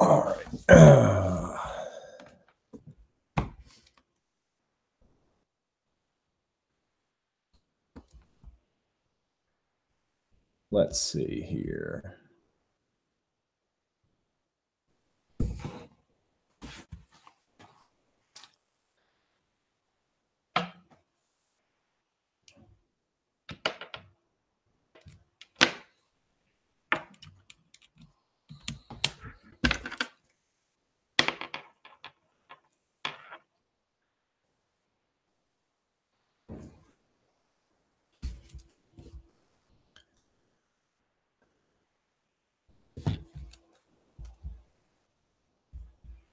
All right. Let's see here.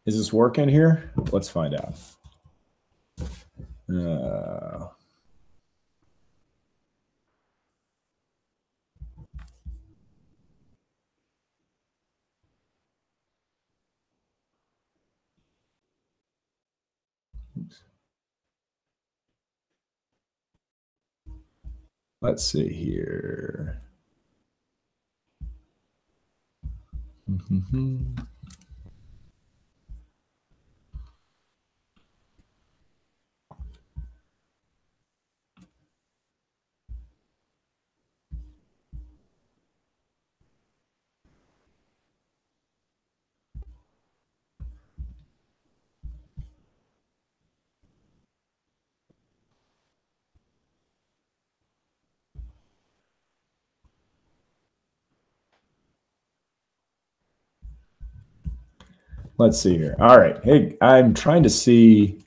Is this working here? Let's find out. Oops. Let's see here. Let's see here. All right. Hey, I'm trying to see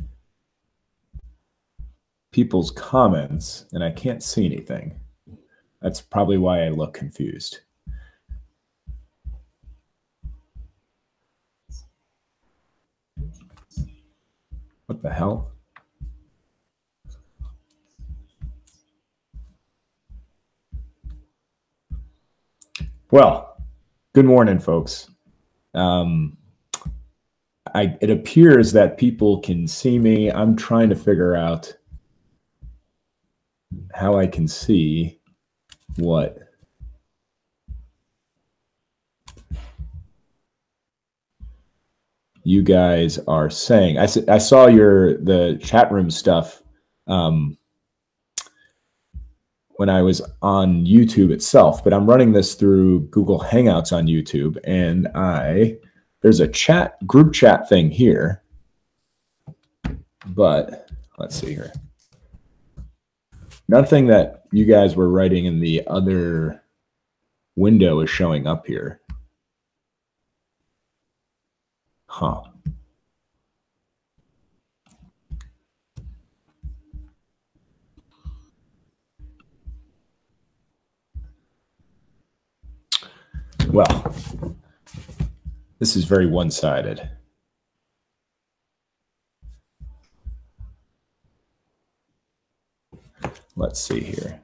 people's comments, and I can't see anything. That's probably why I look confused. What the hell? Well, good morning, folks. It appears that people can see me. I'm trying to figure out how I can see what you guys are saying. I saw the chat room stuff when I was on YouTube itself, but I'm running this through Google Hangouts on YouTube, and there's a group chat thing here, but let's see here. Nothing that you guys were writing in the other window is showing up here. Huh. Well, this is very one-sided. Let's see here.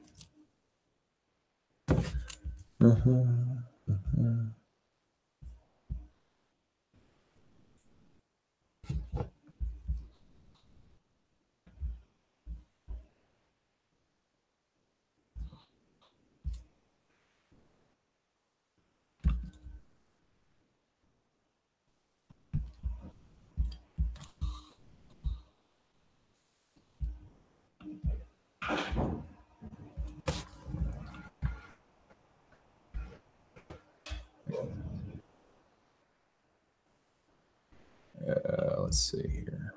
Let's see here.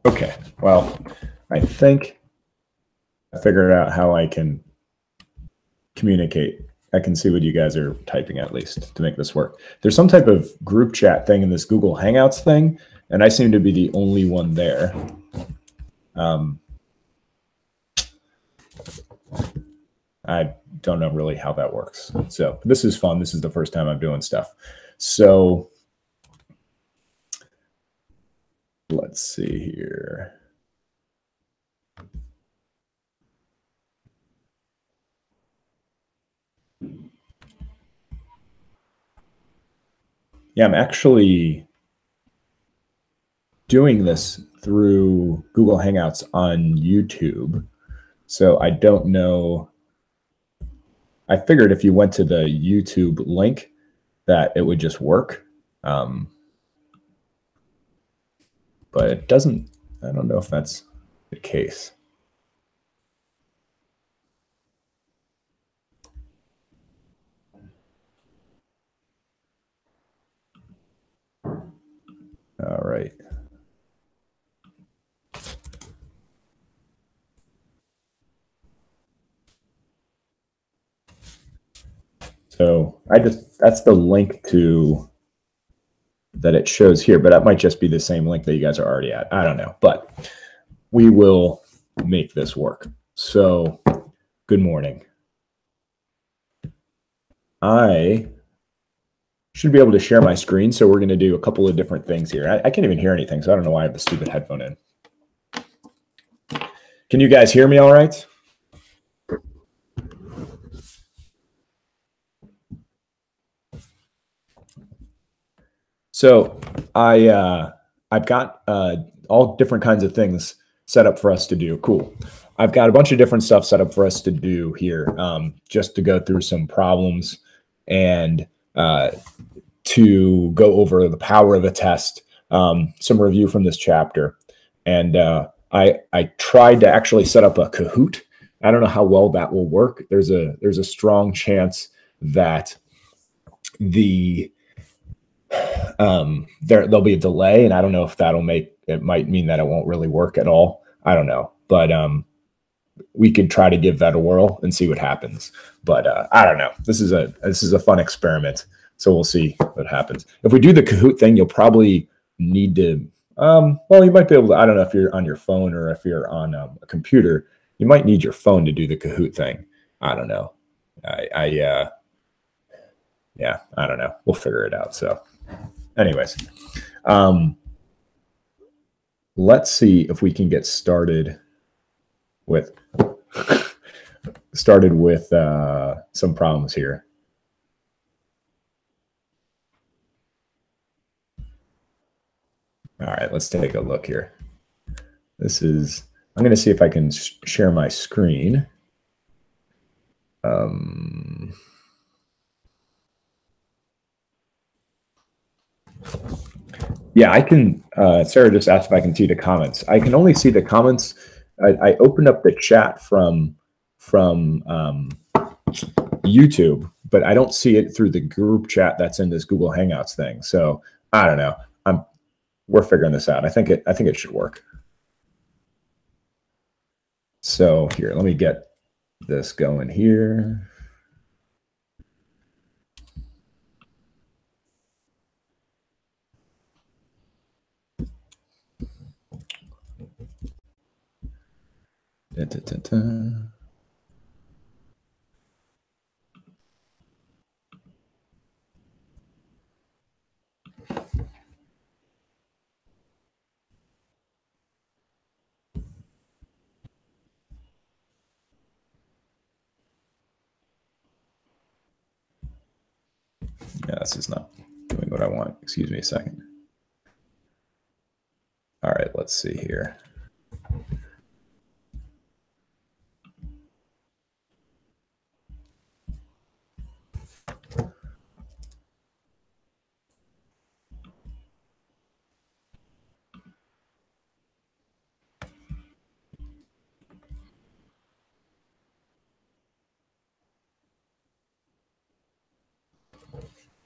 Okay, well, I think I figured out how I can communicate. I can see what you guys are typing at least to make this work. There's some type of group chat thing in this Google Hangouts thing, and I seem to be the only one there. I don't know really how that works. So this is fun. This is the first time I'm doing stuff. So let's see here. Yeah, I'm actually doing this through Google Hangouts on YouTube. So I don't know. I figured if you went to the YouTube link that it would just work. But it doesn't. I don't know if that's the case. All right. So that's the link to that it shows here, but that might just be the same link that you guys are already at. I don't know, but we will make this work. So good morning. I should be able to share my screen. So we're going to do a couple of different things here. I can't even hear anything, so I don't know why I have the stupid headphone in. Can you guys hear me all right? So I've got all different kinds of things set up for us to do. Cool. I've got a bunch of different stuff set up for us to do here, just to go through some problems and to go over the power of a test, some review from this chapter. And I tried to actually set up a Kahoot. I don't know how well that will work. There's a strong chance that there'll be a delay, and I don't know if it might mean that it won't really work at all. I don't know, but we could try to give that a whirl and see what happens. But I don't know. This is a fun experiment, so we'll see what happens. If we do the Kahoot thing, you'll probably need to. Well, you might be able to. I don't know if you're on your phone or if you're on a computer. You might need your phone to do the Kahoot thing. I don't know. Yeah, I don't know. We'll figure it out. So, anyways, let's see if we can get started with some problems here. All right, let's take a look here. I'm going to see if I can share my screen. Yeah, I can. Sarah just asked if I can see the comments. I can only see the comments. I opened up the chat from YouTube, but I don't see it through the group chat that's in this Google Hangouts thing. So I don't know. We're figuring this out. I think it should work. So here, let me get this going here. Da, da, da, da. Yeah, this is not doing what I want. Excuse me a second. All right, let's see here.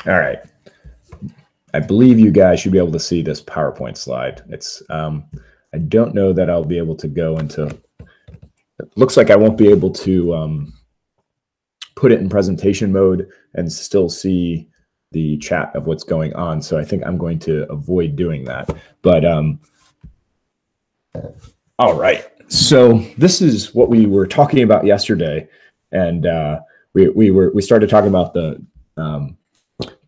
All right. I believe you guys should be able to see this PowerPoint slide. It's I I don't know that I'll be able to go into, it looks like I won't be able to put it in presentation mode and still see the chat of what's going on. So I think I'm going to avoid doing that. But all right. So this is what we were talking about yesterday. And we started talking about the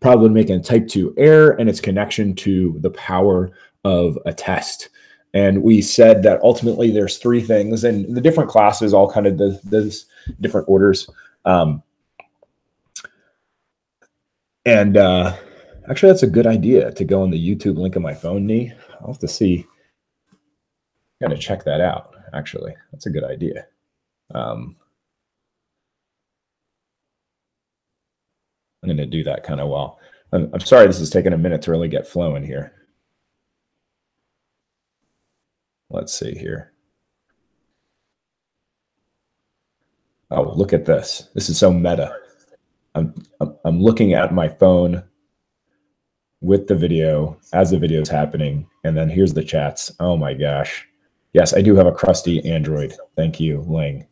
problem making a type 2 error and its connection to the power of a test. And we said that ultimately there's three things, and the different classes all kind of the different orders. Actually, that's a good idea to go on the YouTube link on my phone, Nee. I'll have to see. Got to check that out, actually. That's a good idea. I'm going to do that kind of well. I'm sorry this is taking a minute to really get flowing here. Let's see here. Oh, look at this. This is so meta. I'm looking at my phone with the video as the video is happening, and then here's the chats. Oh my gosh. Yes, I do have a crusty Android. Thank you, Ling.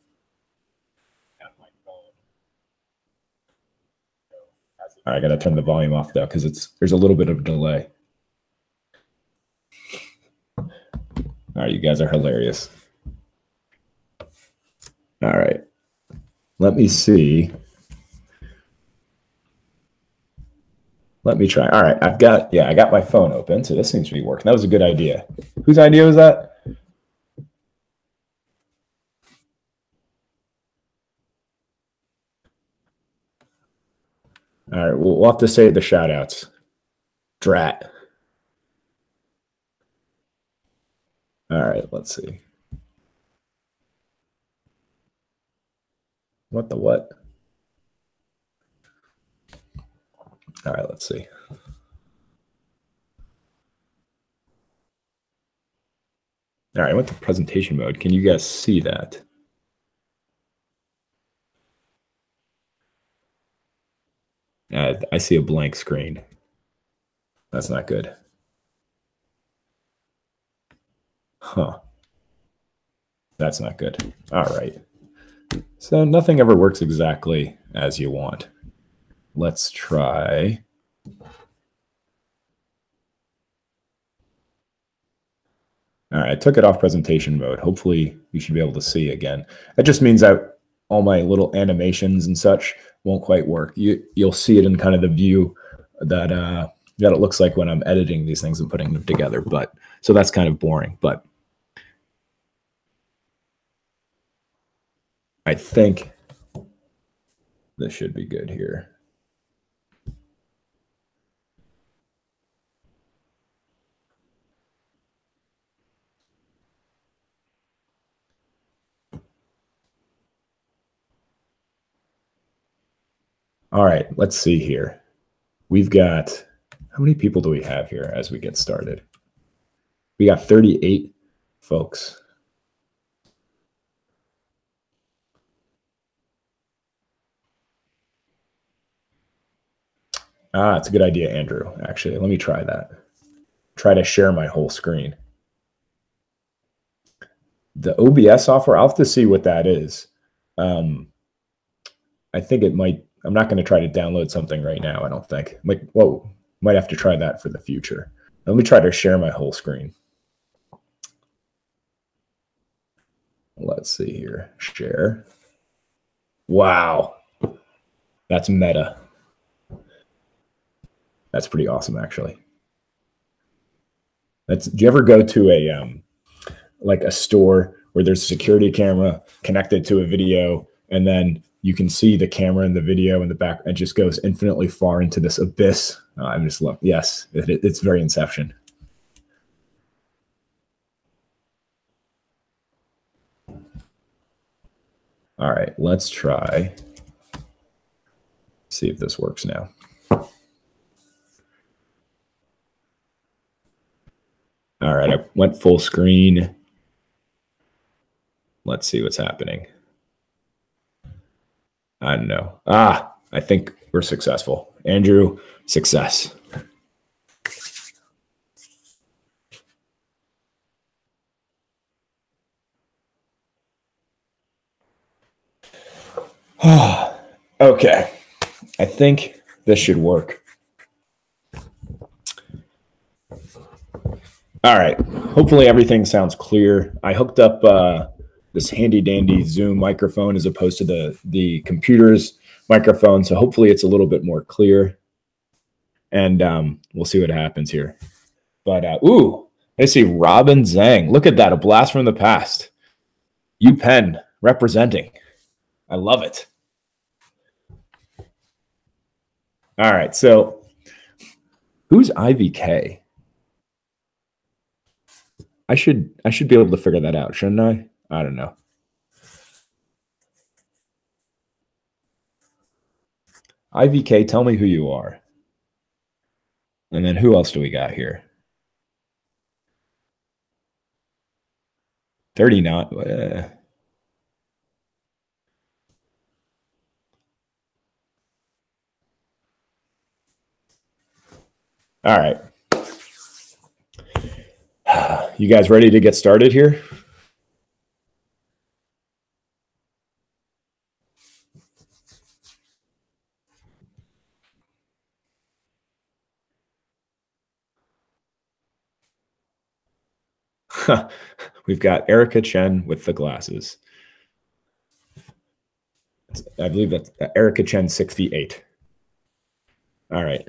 All right, I got to turn the volume off though, because there's a little bit of a delay. All right, you guys are hilarious. All right, let me see. Let me try. All right, I got my phone open, so this seems to be working. That was a good idea. Whose idea was that? All right, we'll have to say the shout outs. Drat. All right, let's see. What the what? All right, let's see. All right, I went to presentation mode. Can you guys see that? I see a blank screen. That's not good. Huh. That's not good. All right. So nothing ever works exactly as you want. Let's try. All right, I took it off presentation mode. Hopefully you should be able to see again. That just means that all my little animations and such won't quite work. You'll see it in kind of the view that it looks like when I'm editing these things and putting them together. But so that's kind of boring. But I think this should be good here. All right, let's see here. We've got, how many people do we have here as we get started? We got 38 folks. It's a good idea, Andrew, actually. Let me try that. Try to share my whole screen. The OBS software, I'll have to see what that is. I think it might, I'm not going to try to download something right now, I don't think. Might have to try that for the future. Let me try to share my whole screen. Let's see here. Share. Wow. That's meta. That's pretty awesome, actually. Do you ever go to a like a store where there's a security camera connected to a video, and then you can see the camera and the video in the back, and it just goes infinitely far into this abyss? I'm just love. Yes, it's very Inception. All right, let's try. See if this works now. All right, I went full screen. Let's see what's happening. I don't know. I think we're successful. Andrew, success. Okay, I think this should work. All right, hopefully everything sounds clear. I hooked up this handy dandy Zoom microphone as opposed to the computer's microphone, so hopefully it's a little bit more clear. And we'll see what happens here. But ooh, I see Robin Zhang. Look at that, a blast from the past. UPenn representing. I love it. All right, so who's IVK? I should be able to figure that out, shouldn't I? I don't know. IVK, tell me who you are. And then who else do we got here? 39. All right. You guys ready to get started here? We've got Erica Chen with the glasses. I believe that's Erica Chen 68. All right.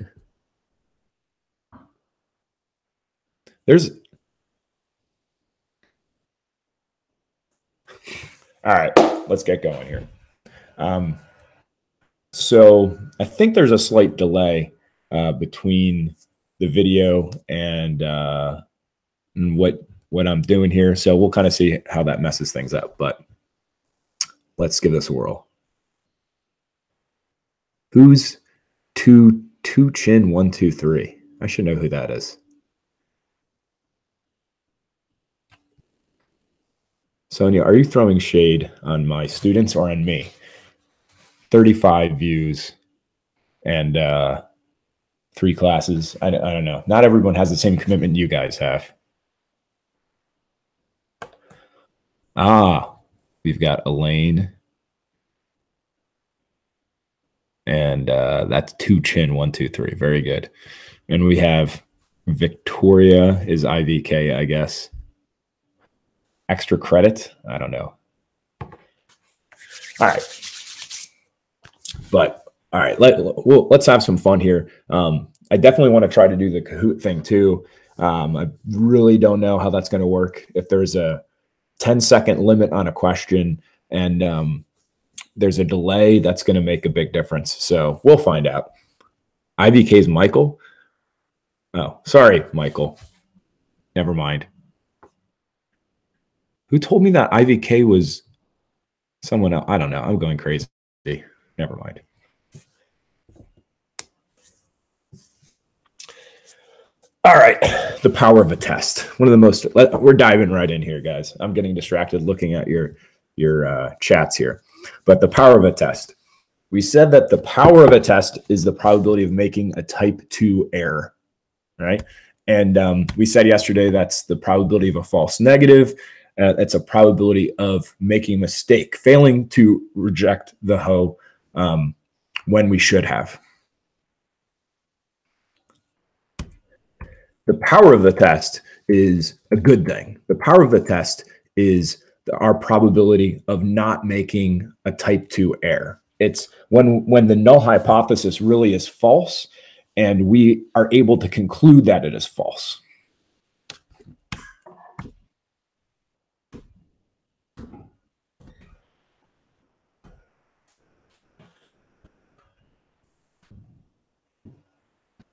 All right, let's get going here. So I think there's a slight delay between the video and what I'm doing here. So we'll kind of see how that messes things up, but let's give this a whirl. Who's two chin 123? I should know who that is. Sonia, are you throwing shade on my students or on me? 35 views and 3 classes. I don't know. Not everyone has the same commitment you guys have. We've got Elaine. And that's 2 chin 123. Very good. And we have Victoria is IVK, I guess. Extra credit? I don't know. All right. But all right, let's have some fun here. I definitely want to try to do the Kahoot thing too. I really don't know how that's going to work. If there's a 10-second limit on a question and there's a delay, that's going to make a big difference. So we'll find out. IVK's Michael. Oh, sorry, Michael. Never mind. Who told me that IVK was someone else? I don't know. I'm going crazy. Never mind. All right. The power of a test. One of the most, we're diving right in here, guys. I'm getting distracted looking at your chats here. But the power of a test. We said that the power of a test is the probability of making a type 2 error, right? And we said yesterday that's the probability of a false negative. It's a probability of making a mistake, failing to reject the hoe when we should have. The power of the test is a good thing. The power of the test is our probability of not making a type 2 error. It's when the null hypothesis really is false and we are able to conclude that it is false.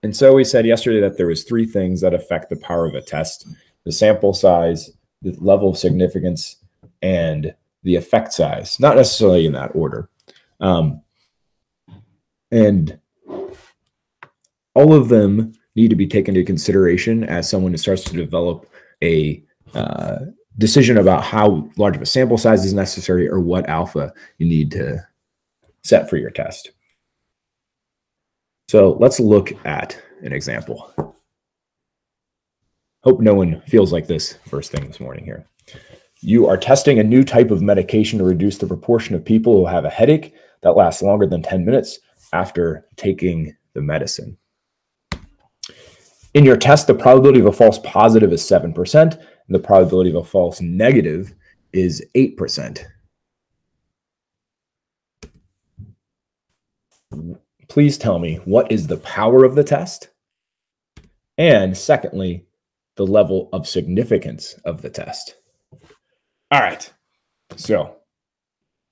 And so we said yesterday that there was 3 things that affect the power of a test: the sample size, the level of significance, and the effect size, not necessarily in that order. And all of them need to be taken into consideration as someone starts to develop a decision about how large of a sample size is necessary or what alpha you need to set for your test. So let's look at an example. Hope no one feels like this first thing this morning here. You are testing a new type of medication to reduce the proportion of people who have a headache. that lasts longer than 10 minutes after taking the medicine. In your test, the probability of a false positive is 7%, and the probability of a false negative is 8%. Please tell me, what is the power of the test? And secondly, the level of significance of the test. All right, so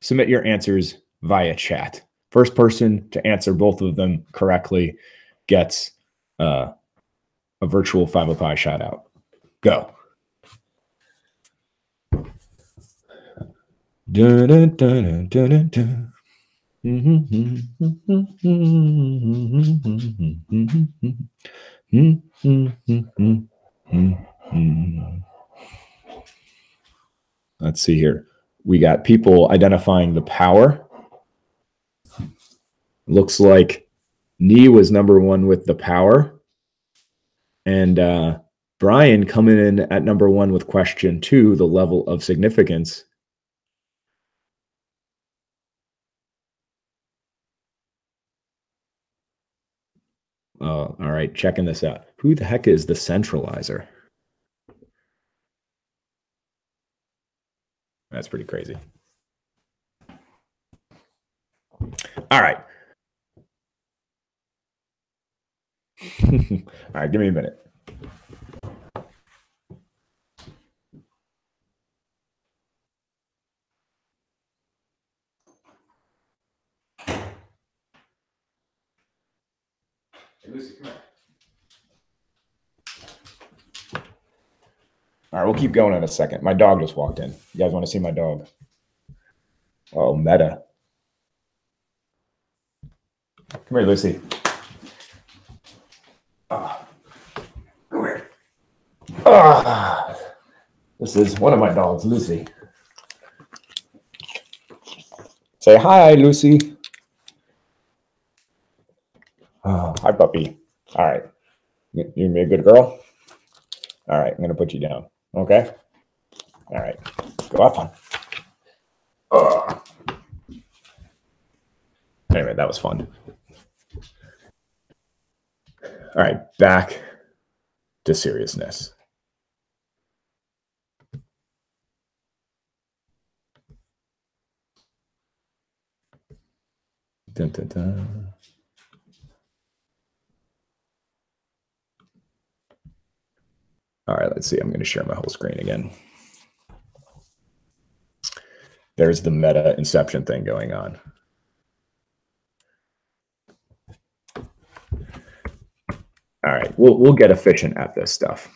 submit your answers via chat. First person to answer both of them correctly gets a virtual 505 shout out. Go. Dun, dun, dun, dun, dun, dun. Let's see here. We got people identifying the power. Looks like Nee was number one with the power. And Brian coming in at number one with question 2, the level of significance. All right, checking this out. Who the heck is the centralizer? That's pretty crazy. All right. All right, give me a minute. Hey, Lucy, come here. All right, we'll keep going in a second. My dog just walked in. You guys want to see my dog? Oh, Meta. Come here, Lucy. Come here. This is one of my dogs, Lucy. Say hi, Lucy. Hi, puppy. All right. You're a good girl? All right, I'm going to put you down. Okay? All right. Go have fun. Anyway, that was fun. All right, back to seriousness. Dun, dun, dun. All right, let's see. I'm going to share my whole screen again. There's the meta inception thing going on. All right, we'll get efficient at this stuff.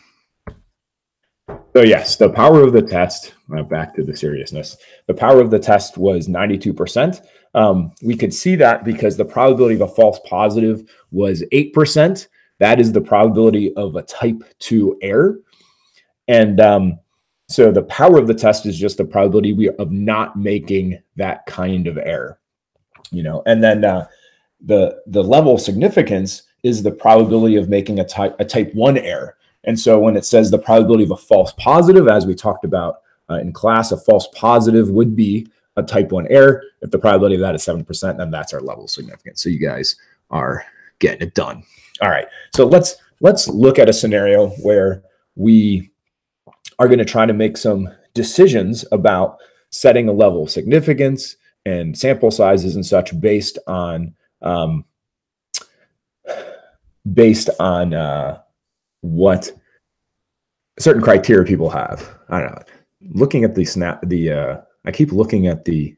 So yes, the power of the test, back to the seriousness, the power of the test was 92%. We could see that because the probability of a false positive was 8%. That is the probability of a type 2 error. And so the power of the test is just the probability of not making that kind of error, you know. And then the level of significance is the probability of making a type 1 error. And so when it says the probability of a false positive, as we talked about in class, a false positive would be a type 1 error. If the probability of that is 7%, then that's our level of significance. So you guys are getting it done. All right, so let's look at a scenario where we are going to try to make some decisions about setting a level of significance and sample sizes and such based on what certain criteria people have. I don't know. Looking at I keep looking at the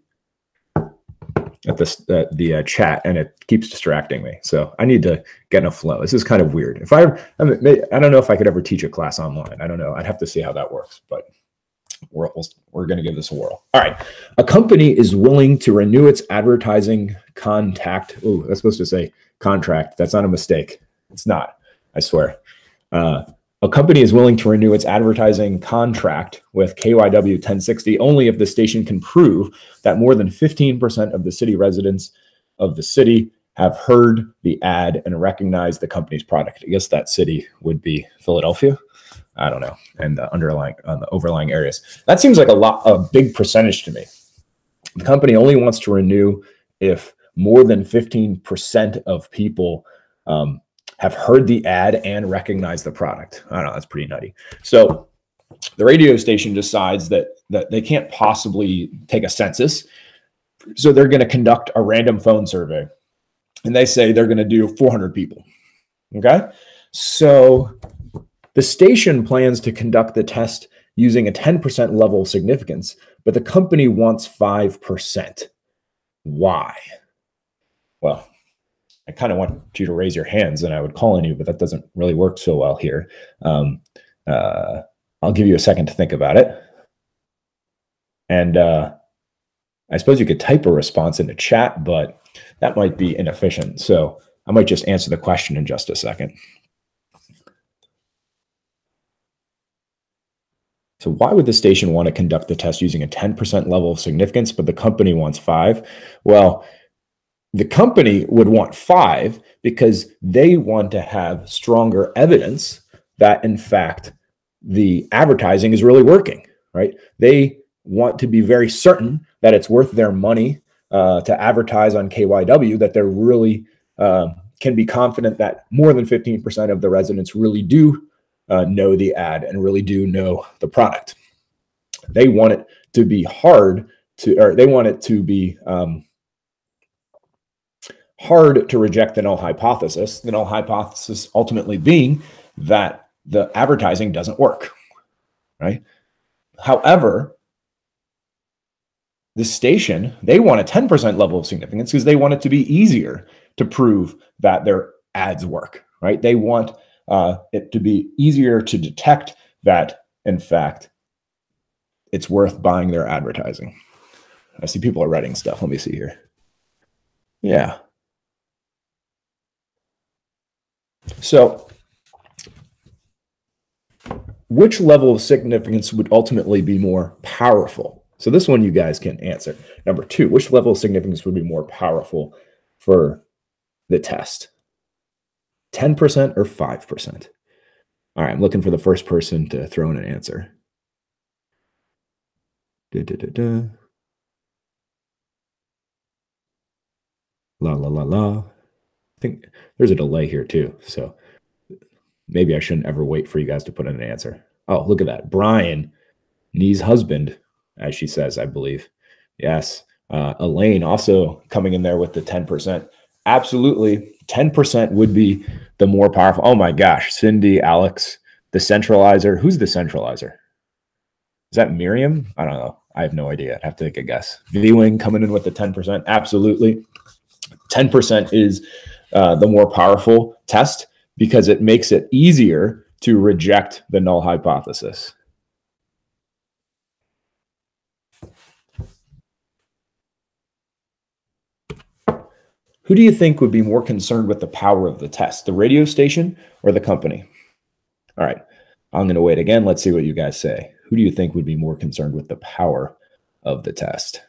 chat and it keeps distracting me. So I need to get in a flow. This is kind of weird. I don't know if I could ever teach a class online. I don't know. I'd have to see how that works, but we're going to give this a whirl. All right. A company is willing to renew its advertising contract. Oh, that's supposed to say contract. That's not a mistake. It's not, I swear. A company is willing to renew its advertising contract with KYW 1060 only if the station can prove that more than 15% of the city residents of the city have heard the ad and recognize the company's product. I guess that city would be Philadelphia. I don't know. And the overlying areas. That seems like a big percentage to me. The company only wants to renew if more than 15% of people have heard the ad and recognize the product. I don't know, that's pretty nutty. So the radio station decides that they can't possibly take a census. So they're going to conduct a random phone survey. And they say they're going to do 400 people. Okay. So the station plans to conduct the test using a 10% level of significance, but the company wants 5%. Why? Well, I kind of want you to raise your hands and I would call on you, but that doesn't really work so well here. I'll give you a second to think about it. And I suppose you could type a response in the chat, but that might be inefficient. So I might just answer the question in just a second. So why would the station want to conduct the test using a 10% level of significance, but the company wants 5? Well, the company would want 5 because they want to have stronger evidence that, in fact, the advertising is really working, right? They want to be very certain that it's worth their money to advertise on KYW, that they're really can be confident that more than 15% of the residents really do know the ad and really do know the product. They want it to be hard to, or they want it to be hard to reject the null hypothesis. The null hypothesis ultimately being that the advertising doesn't work, right? However, the station, they want a 10% level of significance because they want it to be easier to prove that their ads work, right? They want it to be easier to detect that, in fact, it's worth buying their advertising. I see people are writing stuff. Let me see here. Yeah. So which level of significance would ultimately be more powerful? So this one you guys can answer. Number 2, which level of significance would be more powerful for the test? 10% or 5%? All right, I'm looking for the first person to throw in an answer. La, la, la, la. I think there's a delay here too, so maybe I shouldn't ever wait for you guys to put in an answer. Oh, look at that. Brian, Nee's husband, as she says, I believe. Yes. Elaine also coming in there with the 10%. Absolutely. 10% would be the more powerful. Oh my gosh. Cindy, Alex, the centralizer. Who's the centralizer? Is that Miriam? I don't know. I have no idea. I'd have to take a guess. Viewing coming in with the 10%. Absolutely. 10% is the more powerful test because it makes it easier to reject the null hypothesis. Who do you think would be more concerned with the power of the test, the radio station or the company? All right, I'm going to wait again. Let's see what you guys say. Who do you think would be more concerned with the power of the test?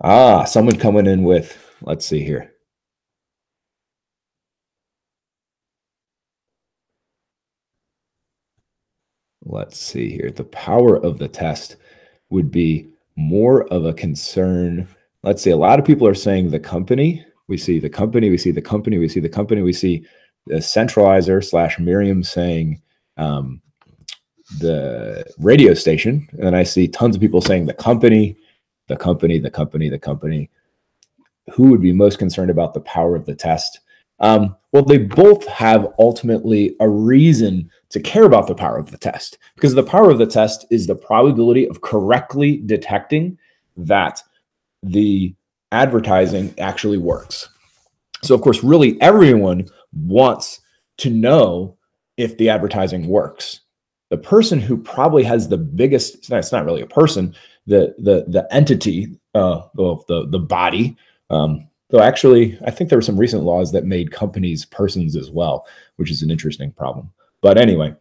Ah, someone coming in with, let's see here. Let's see here. The power of the test would be more of a concern. Let's see. A lot of people are saying the company. We see the company. We see the company. We see the company. We see the centralizer / Miriam saying the radio station. And I see tons of people saying the company, the company, the company, the company. Who would be most concerned about the power of the test? Well, they both have ultimately a reason to care about the power of the test, because the power of the test is the probability of correctly detecting that the advertising actually works. So, of course, really everyone wants to know if the advertising works. The person who probably has the biggest, it's not really a person, the entity of the body, though actually, I think there were some recent laws that made companies persons as well, which is an interesting problem. But anyway,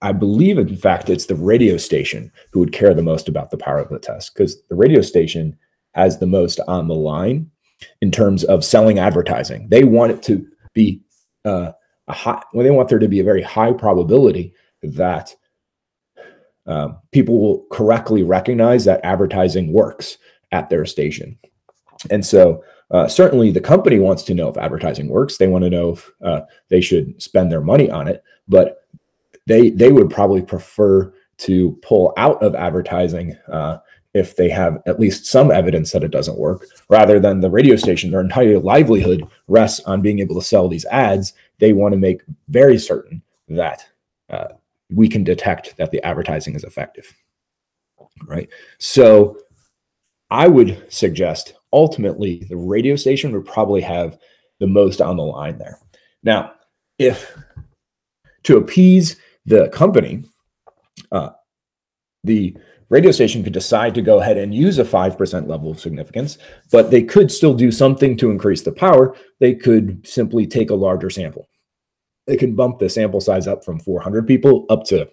I believe, in fact, it's the radio station who would care the most about the power of the test, because the radio station has the most on the line. in terms of selling advertising. They want it to be they want there to be a very high probability that people will correctly recognize that advertising works at their station. And so certainly the company wants to know if advertising works. They want to know if they should spend their money on it, but they would probably prefer to pull out of advertising if they have at least some evidence that it doesn't work, rather than the radio station. Their entire livelihood rests on being able to sell these ads. They want to make very certain that we can detect that the advertising is effective, right? So I would suggest ultimately the radio station would probably have the most on the line there. Now, if to appease the company, the radio station could decide to go ahead and use a 5% level of significance, but they could still do something to increase the power. They could simply take a larger sample. They could bump the sample size up from 400 people up to,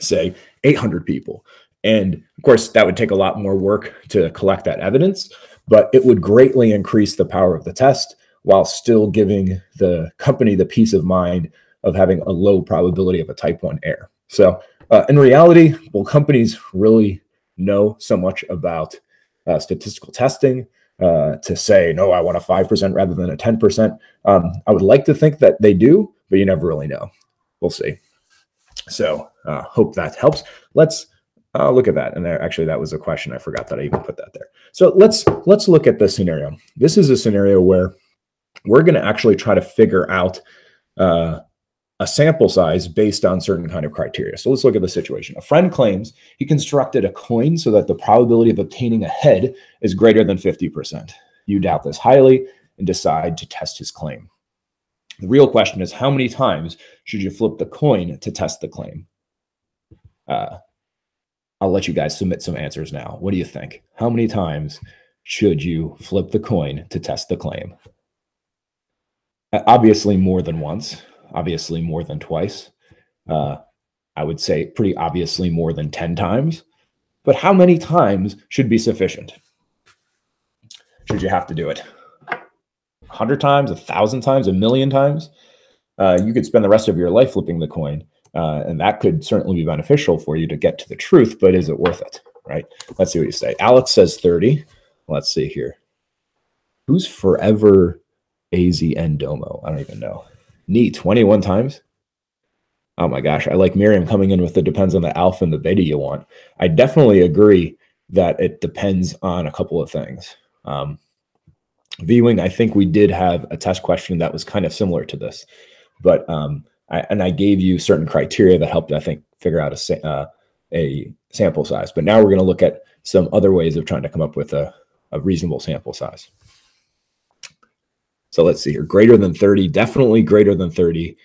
say, 800 people. And of course, that would take a lot more work to collect that evidence, but it would greatly increase the power of the test while still giving the company the peace of mind of having a low probability of a type 1 error. So in reality, will companies really know so much about statistical testing to say, no, I want a 5% rather than a 10%? I would like to think that they do, but you never really know. We'll see. So hope that helps. Let's look at that. And there, actually, that was a question. I forgot that I even put that there. So let's look at this scenario. This is a scenario where we're going to actually try to figure out a sample size based on certain kind of criteria. So let's look at the situation. A friend claims he constructed a coin so that the probability of obtaining a head is greater than 50%. You doubt this highly and decide to test his claim. The real question is, how many times should you flip the coin to test the claim? I'll let you guys submit some answers now. What do you think? How many times should you flip the coin to test the claim? Obviously more than once. Obviously more than twice. I would say pretty obviously more than 10 times. But how many times should be sufficient? Should you have to do it 100 times, 1,000 times, 1,000,000 times? You could spend the rest of your life flipping the coin, and that could certainly be beneficial for you to get to the truth, but is it worth it, right? Let's see what you say. Alex says 30. Let's see here. Who's Forever AZN Domo? I don't even know. Neat, 21 times? Oh my gosh, I like Miriam coming in with the depends on the alpha and the beta you want. I definitely agree that it depends on a couple of things. Viewing, I think we did have a test question that was kind of similar to this, but I gave you certain criteria that helped, I think, figure out a sample size. But now we're going to look at some other ways of trying to come up with a reasonable sample size. So let's see here. Greater than 30, definitely greater than 30.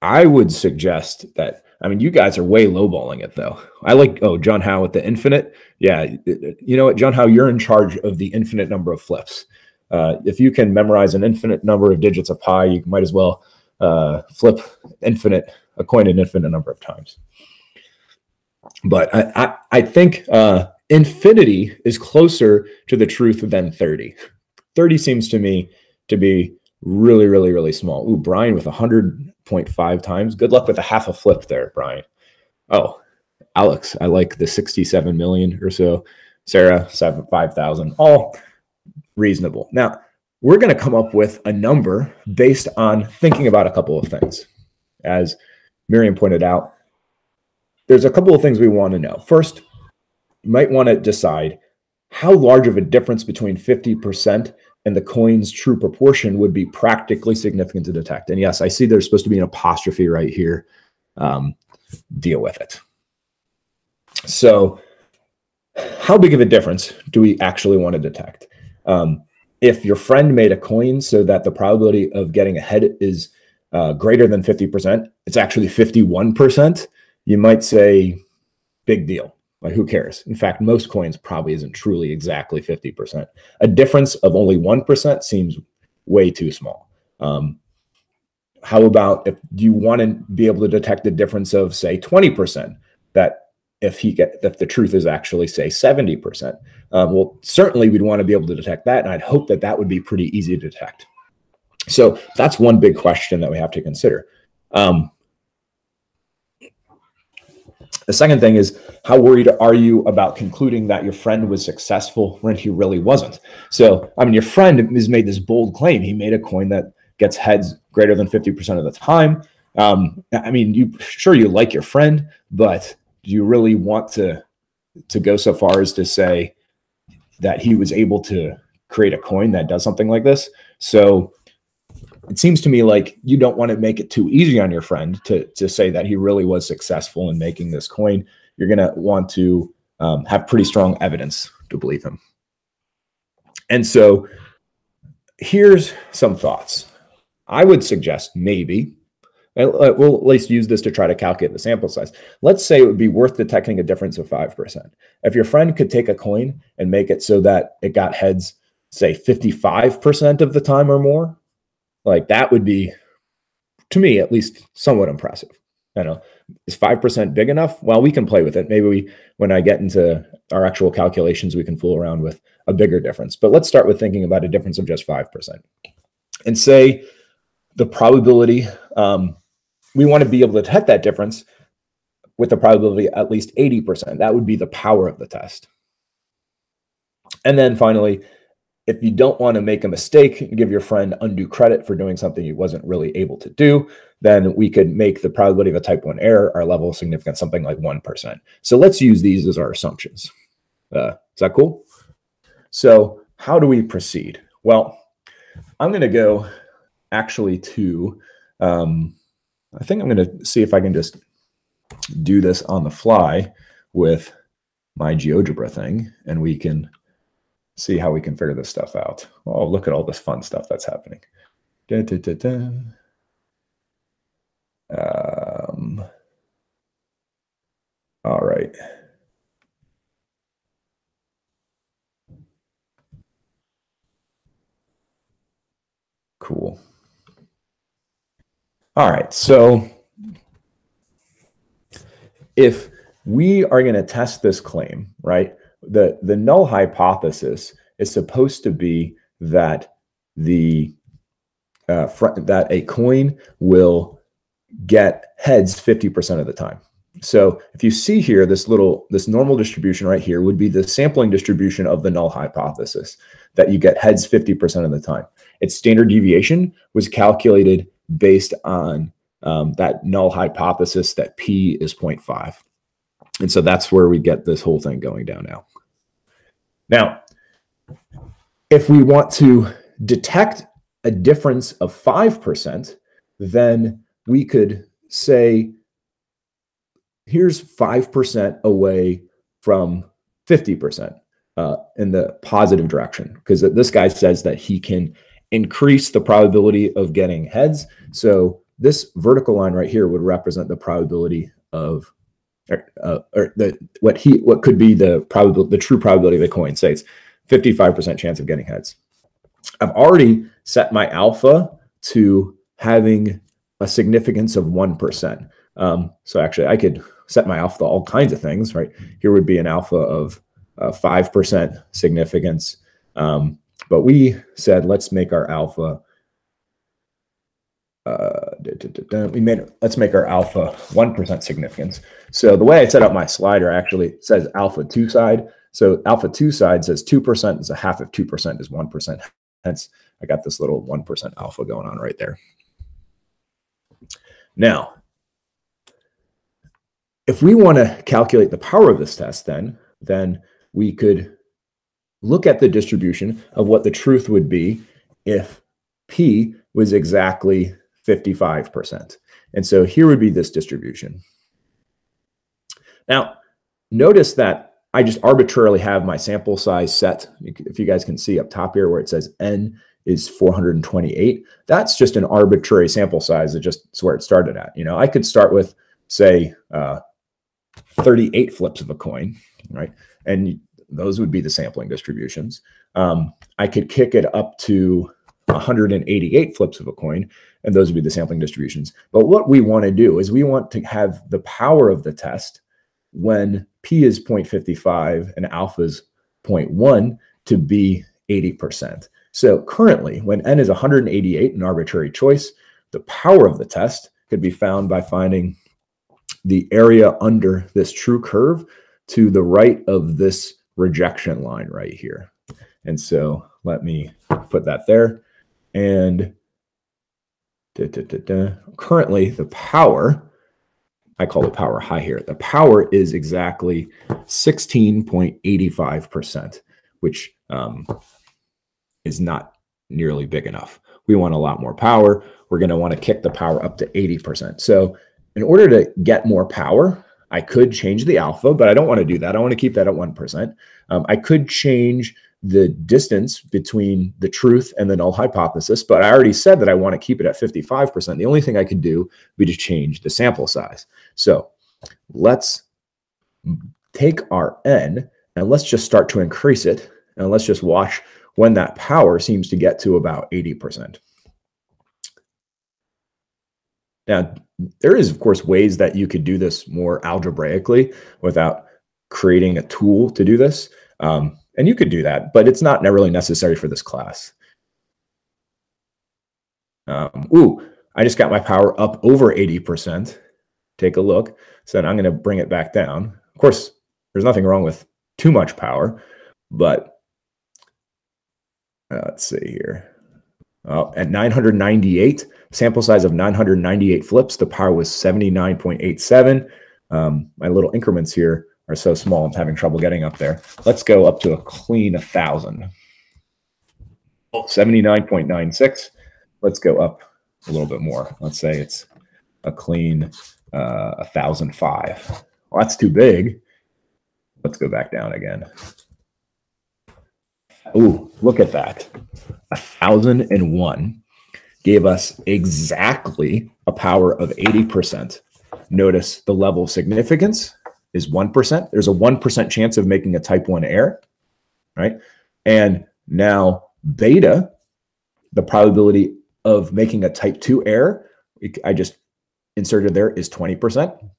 I would suggest that, I mean, you guys are way lowballing it though. I like, oh, John Howe with the infinite. Yeah, you know what, John Howe, you're in charge of the infinite number of flips. If you can memorize an infinite number of digits of pi, you might as well flip a coin an infinite number of times. But I think infinity is closer to the truth than 30. 30 seems to me to be really, really, really small. Ooh, Brian with 100.5 times. Good luck with a half a flip there, Brian. Oh, Alex, I like the 67 million or so. Sarah, 5,000. All reasonable. Now, we're going to come up with a number based on thinking about a couple of things. As Miriam pointed out, there's a couple of things we want to know. First, you might want to decide how large of a difference between 50% and the coin's true proportion would be practically significant to detect. And yes, I see there's supposed to be an apostrophe right here. Deal with it. So how big of a difference do we actually want to detect? If your friend made a coin so that the probability of getting ahead is greater than 50%, it's actually 51%, you might say, big deal. Like, who cares? In fact, most coins probably isn't truly exactly 50%. A difference of only 1% seems way too small. How about if you want to be able to detect a difference of, say, 20%, that if the truth is actually, say, 70%. Well, certainly we'd want to be able to detect that, and I'd hope that that would be pretty easy to detect. So that's one big question that we have to consider. The second thing is, how worried are you about concluding that your friend was successful when he really wasn't? So, I mean, your friend has made this bold claim. He made a coin that gets heads greater than 50% of the time. I mean, you like your friend, but do you really want to go so far as to say that he was able to create a coin that does something like this? So it seems to me like you don't want to make it too easy on your friend to say that he really was successful in making this coin. You're going to want to have pretty strong evidence to believe him. And so here's some thoughts. I would suggest maybe, we'll at least use this to try to calculate the sample size. Let's say it would be worth detecting a difference of 5%. If your friend could take a coin and make it so that it got heads, say 55% of the time or more, like that would be, to me at least, somewhat impressive. I know, is 5% big enough? Well, we can play with it. Maybe when I get into our actual calculations, we can fool around with a bigger difference. But let's start with thinking about a difference of just 5%. And say the probability, we want to be able to detect that difference with the probability at least 80%. That would be the power of the test. And then finally, if you don't want to make a mistake and give your friend undue credit for doing something he wasn't really able to do, then we could make the probability of a type 1 error, our level of significance, something like 1%. So let's use these as our assumptions. Is that cool? So how do we proceed? Well, I'm going to go actually to, I think I'm going to see if I can just do this on the fly with my GeoGebra thing, and we can see how we can figure this stuff out. Oh, look at all this fun stuff that's happening. All right. Cool. All right. So if we are going to test this claim, right, the null hypothesis is supposed to be that that a coin will get heads 50% of the time. So if you see here, this normal distribution right here would be the sampling distribution of the null hypothesis, that you get heads 50% of the time. Its standard deviation was calculated based on that null hypothesis that P is 0.5. And so that's where we get this whole thing going down now. Now, if we want to detect a difference of 5%, then we could say, here's 5% away from 50% in the positive direction, because this guy says that he can increase the probability of getting heads. So this vertical line right here would represent the probability of, what could be the true probability of the coin. Say it's 55% chance of getting heads. I've already set my alpha to having a significance of 1%. So actually, I could set my alpha to all kinds of things, right? Here would be an alpha of 5% significance. But we said, let's make our alpha, let's make our alpha 1% significance. So the way I set up my slider actually says alpha 2 side. So alpha 2 side says 2% is a half of 2% is 1%. Hence, I got this little 1% alpha going on right there. Now, if we want to calculate the power of this test, then we could look at the distribution of what the truth would be if P was exactly 55%. And so here would be this distribution. Now, notice that I just arbitrarily have my sample size set. If you guys can see up top here where it says N is 428, that's just an arbitrary sample size. It's where it started at. I could start with, say, 38 flips of a coin, right? And those would be the sampling distributions. I could kick it up to 188 flips of a coin, and those would be the sampling distributions. But what we want to do is we want to have the power of the test when P is 0.55 and alpha is 0.1 to be 80%. So currently, when N is 188, an arbitrary choice, the power of the test could be found by finding the area under this true curve to the right of this rejection line right here. And so let me put that there. And currently the power, I call the power high here. The power is exactly 16.85%, which is not nearly big enough. We want a lot more power. We're going to want to kick the power up to 80%. So in order to get more power, I could change the alpha, but I don't want to do that. I want to keep that at 1%. I could change the distance between the truth and the null hypothesis, but I already said that I want to keep it at 55%. The only thing I could do would be to change the sample size. So let's take our N and let's just start to increase it. And let's just watch when that power seems to get to about 80%. Now, there is, of course, ways that you could do this more algebraically without creating a tool to do this. And you could do that, but it's not really necessary for this class. I just got my power up over 80%. Take a look. So then I'm going to bring it back down. Of course, there's nothing wrong with too much power, but let's see here. At 998, sample size of 998 flips, the power was 79.87. My little increments here are so small, I'm having trouble getting up there. Let's go up to a clean 1,000. 79.96. Let's go up a little bit more. Let's say it's a clean 1,005. Well, that's too big. Let's go back down again. Ooh, look at that. 1,001 gave us exactly a power of 80%. Notice the level of significance is 1%. There's a 1% chance of making a type 1 error, right? And now beta, the probability of making a type 2 error, I just inserted there, is 20%.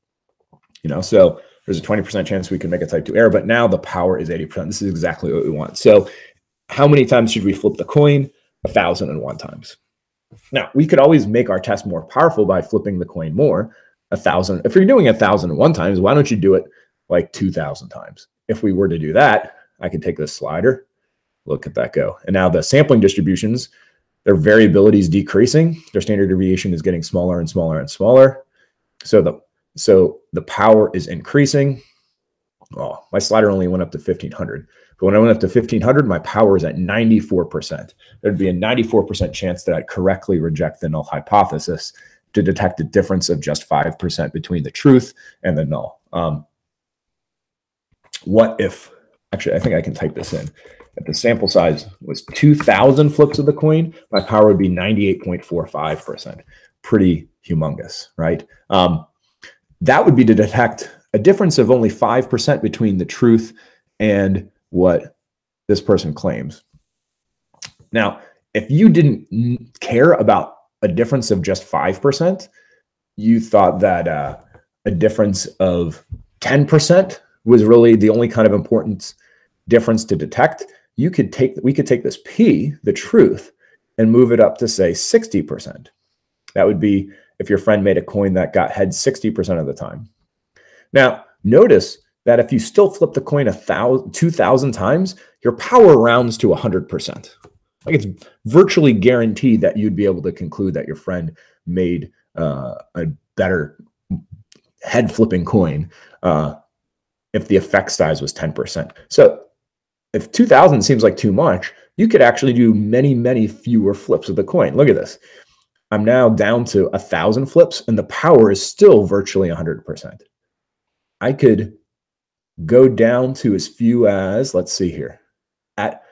So there's a 20% chance we can make a type 2 error, but now the power is 80%. This is exactly what we want. So how many times should we flip the coin? 1,001 times. Now, we could always make our test more powerful by flipping the coin more. 1,000. If you're doing 1,001 times, why don't you do it like 2,000 times? If we were to do that, I could take this slider, look at that go. And now the sampling distributions, their variability is decreasing. Their standard deviation is getting smaller and smaller and smaller. So the power is increasing. Oh, my slider only went up to 1,500. But when I went up to 1,500, my power is at 94%. There'd be a 94% chance that I'd correctly reject the null hypothesis to detect a difference of just 5% between the truth and the null. What if, actually, I think I can type this in. If the sample size was 2,000 flips of the coin, my power would be 98.45%. Pretty humongous, right? That would be to detect a difference of only 5% between the truth and what this person claims. Now, if you didn't care about a difference of just 5%, you thought that a difference of 10% was really the only kind of important difference to detect, we could take this P, the truth, and move it up to, say, 60%. That would be if your friend made a coin that got heads 60% of the time. Now, notice that if you still flip the coin 2,000 times, your power rounds to 100%. Like, it's virtually guaranteed that you'd be able to conclude that your friend made a better head flipping coin if the effect size was 10%. So if 2,000 seems like too much, you could actually do many, many fewer flips of the coin. Look at this. I'm now down to 1,000 flips, and the power is still virtually 100%. I could go down to as few as, let's see here, at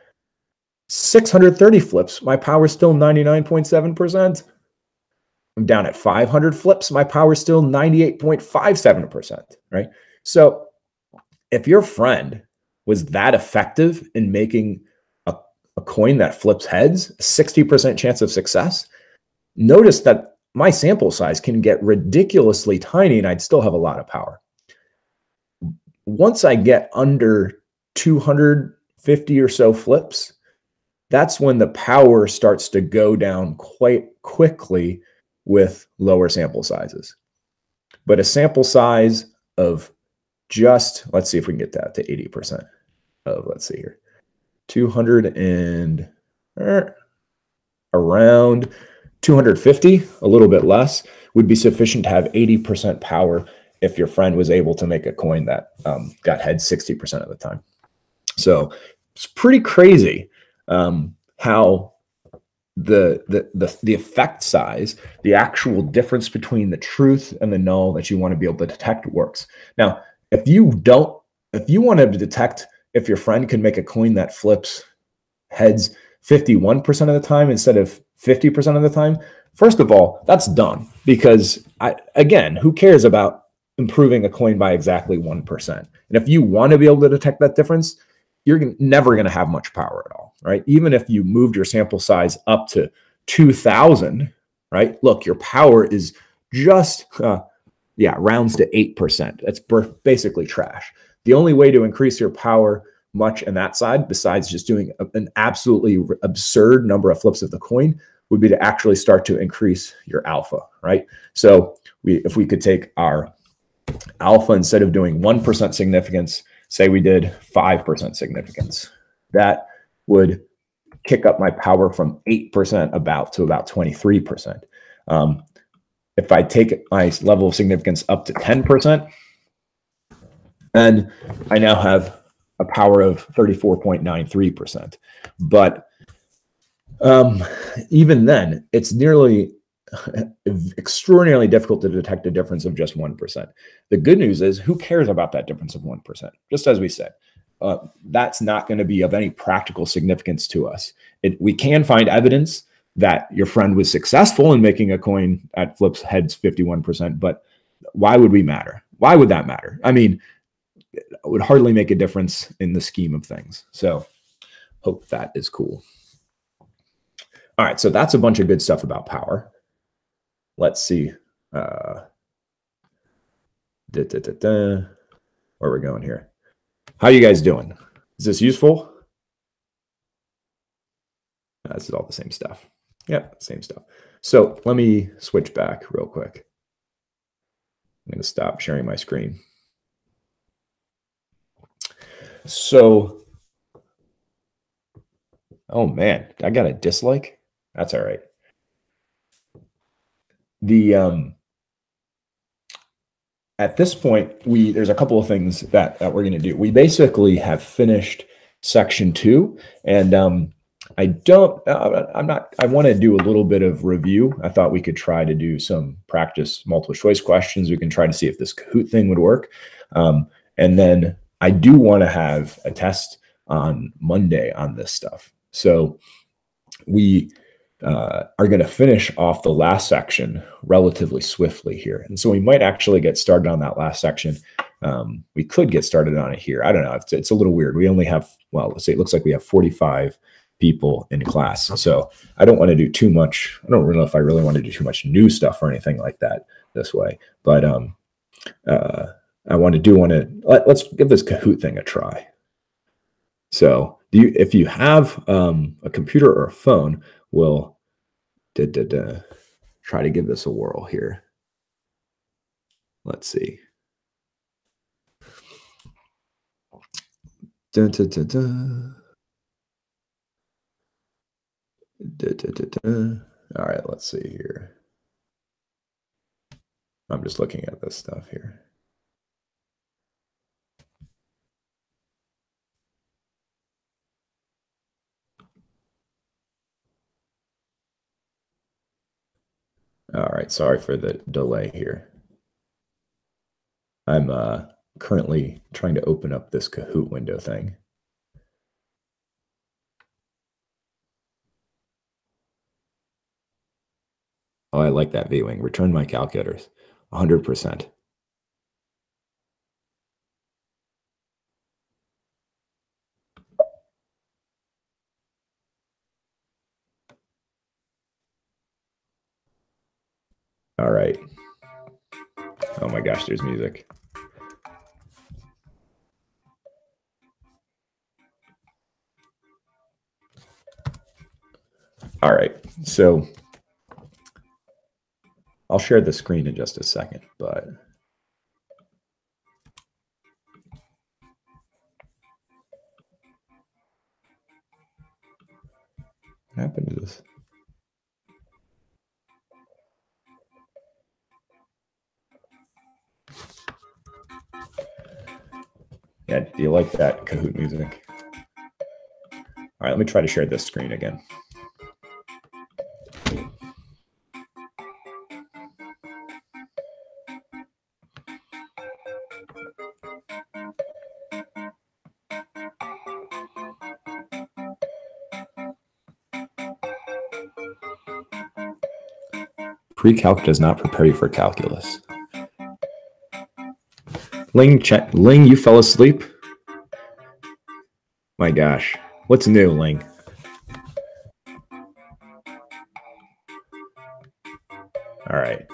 630 flips, my power is still 99.7%. I'm down at 500 flips, my power is still 98.57%, right? So if your friend was that effective in making a coin that flips heads, 60% chance of success, notice that my sample size can get ridiculously tiny and I'd still have a lot of power. once I get under 250 or so flips, that's when the power starts to go down quite quickly with lower sample sizes. But a sample size of just, let's see if we can get that to 80% of, let's see here, 200 and around 250, a little bit less, would be sufficient to have 80% power if your friend was able to make a coin that got heads 60% of the time. So it's pretty crazy how the effect size, the actual difference between the truth and the null that you want to be able to detect works. Now, if you wanted to detect if your friend can make a coin that flips heads 51% of the time instead of 50% of the time, first of all, that's dumb, because again, who cares about improving a coin by exactly 1%? And if you want to be able to detect that difference, you're never going to have much power at all, right? Even if you moved your sample size up to 2,000, right? Look, your power is just, rounds to 8%. That's basically trash. The only way to increase your power much in that side, besides just doing an absolutely absurd number of flips of the coin, would be to actually start to increase your alpha, right? So if we could take our alpha, instead of doing 1% significance, say we did 5% significance, that would kick up my power from 8% to about 23%. If I take my level of significance up to 10%, then I now have a power of 34.93%. But even then, it's nearly extraordinarily difficult to detect a difference of just 1%. The good news is, who cares about that difference of 1%? Just as we said, that's not going to be of any practical significance to us. We can find evidence that your friend was successful in making a coin that flips heads 51%, but why would we matter? Why would that matter? I mean, it would hardly make a difference in the scheme of things. So hope that is cool. All right, so that's a bunch of good stuff about power. Let's see. Where we're going here. How are you guys doing? Is this useful? This is all the same stuff. Yeah, same stuff. So let me switch back real quick. I'm going to stop sharing my screen. So, oh man, I got a dislike. That's all right. At this point, there's a couple of things that we're going to do. We basically have finished section 2, and I want to do a little bit of review. I thought we could try to do some practice multiple choice questions. We can try to see if this Kahoot thing would work. And then I do want to have a test on Monday on this stuff. So we are going to finish off the last section relatively swiftly here. And so we might actually get started on that last section. We could get started on it here. I don't know. It's a little weird. We only have, well, let's say it looks like we have 45 people in class. So I don't want to do too much. I don't really know if I really want to do too much new stuff or anything like that this way. But let's give this Kahoot thing a try. So if you have a computer or a phone, we'll try to give this a whirl here. Let's see. All right, let's see here. I'm just looking at this stuff here. All right, sorry for the delay here. I'm currently trying to open up this Kahoot window thing. Oh, I like that viewing. Return my calculators. 100%. All right. Oh my gosh, there's music. All right, so I'll share the screen in just a second, but what happened to this? Yeah, do you like that Kahoot music? All right, let me try to share this screen again. Pre-calc does not prepare you for calculus. Ling, you fell asleep? My gosh. What's new, Ling? All right.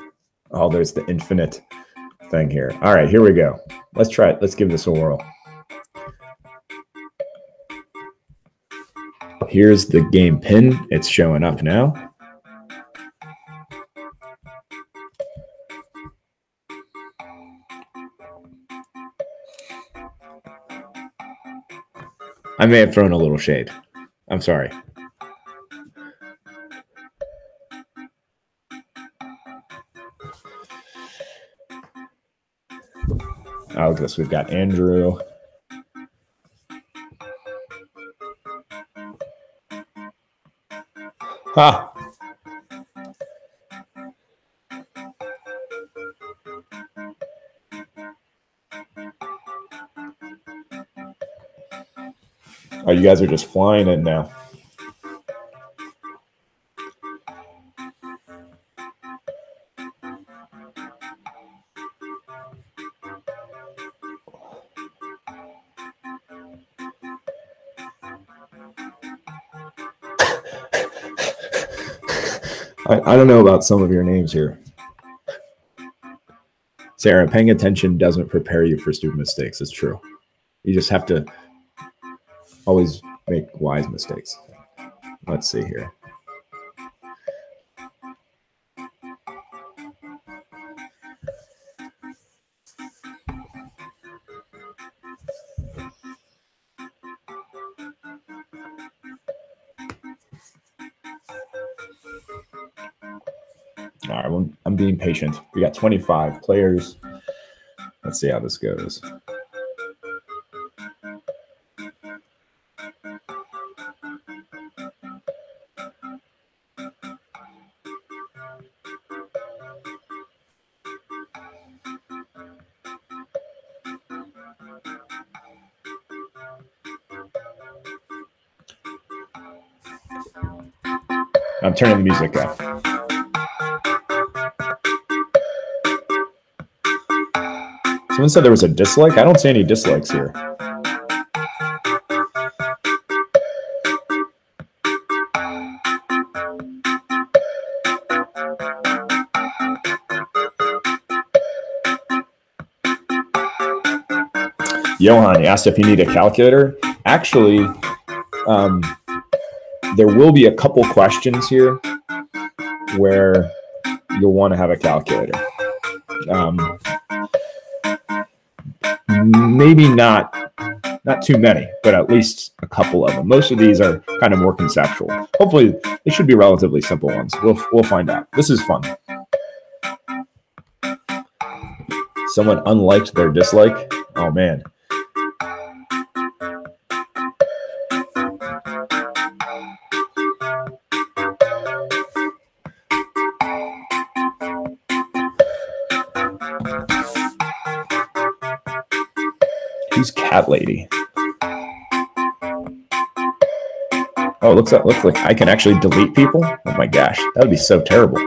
Oh, there's the infinite thing here. All right, here we go. Let's try it. Let's give this a whirl. Here's the game pin. It's showing up now. I may have thrown a little shade. I'm sorry. Oh, look at this. We've got Andrew. Ha! Oh, you guys are just flying in now. I don't know about some of your names here. Sarah, paying attention doesn't prepare you for stupid mistakes. It's true. You just have to always make wise mistakes. Let's see here. All right, well, I'm being patient. We got 25 players. Let's see how this goes. I'm turning the music up. Someone said there was a dislike. I don't see any dislikes here. Johan asked if you need a calculator. Actually, there will be a couple questions here where you'll want to have a calculator. Maybe not too many, but at least a couple of them. Most of these are kind of more conceptual. Hopefully, they should be relatively simple ones. We'll find out. This is fun. Someone unliked their dislike. Oh man. Who's Cat Lady? Oh, it looks like I can actually delete people. Oh my gosh, that would be so terrible.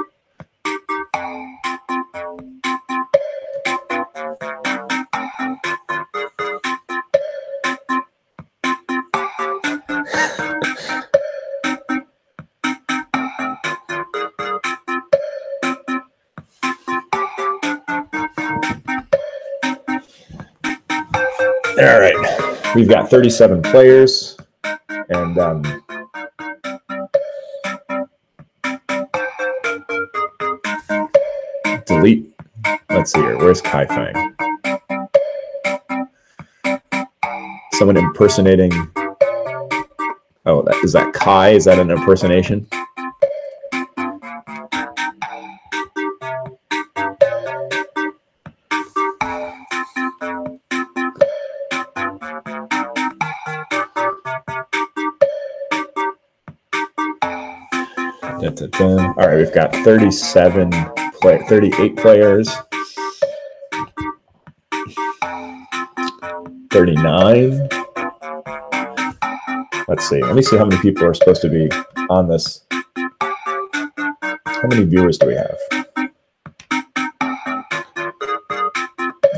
All right, we've got 37 players, and delete. Let's see here. Where's Kai Fang? Someone impersonating. Oh, is that Kai? Is that an impersonation? All right, we've got 38 players. 39. Let's see. Let me see how many people are supposed to be on this. How many viewers do we have?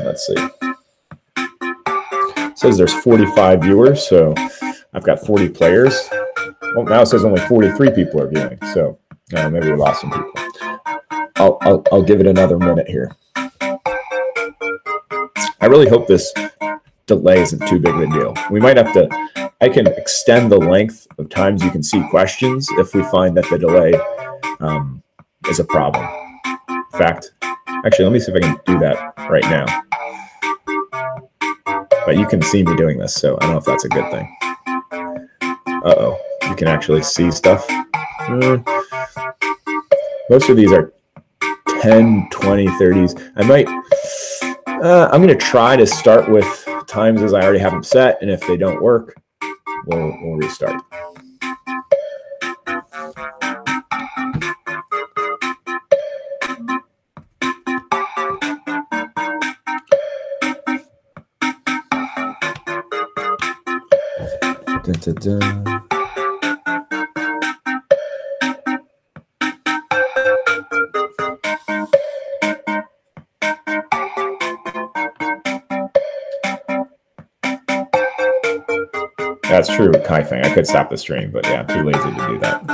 Let's see. It says there's 45 viewers, so I've got 40 players. Well, now it says only 43 people are viewing, so maybe we lost some people. I'll give it another minute here. I really hope this delay isn't too big of a deal. We might have to, I can extend the length of times you can see questions if we find that the delay is a problem. In fact, actually, let me see if I can do that right now. But you can see me doing this, so I don't know if that's a good thing. Uh-oh, you can actually see stuff. Most of these are 10, 20, 30s. I'm going to try to start with times as I already have them set, and if they don't work, we'll restart. Dun, dun, dun. That's true, Kai Fang. I could stop the stream, but yeah, I'm too lazy to do that.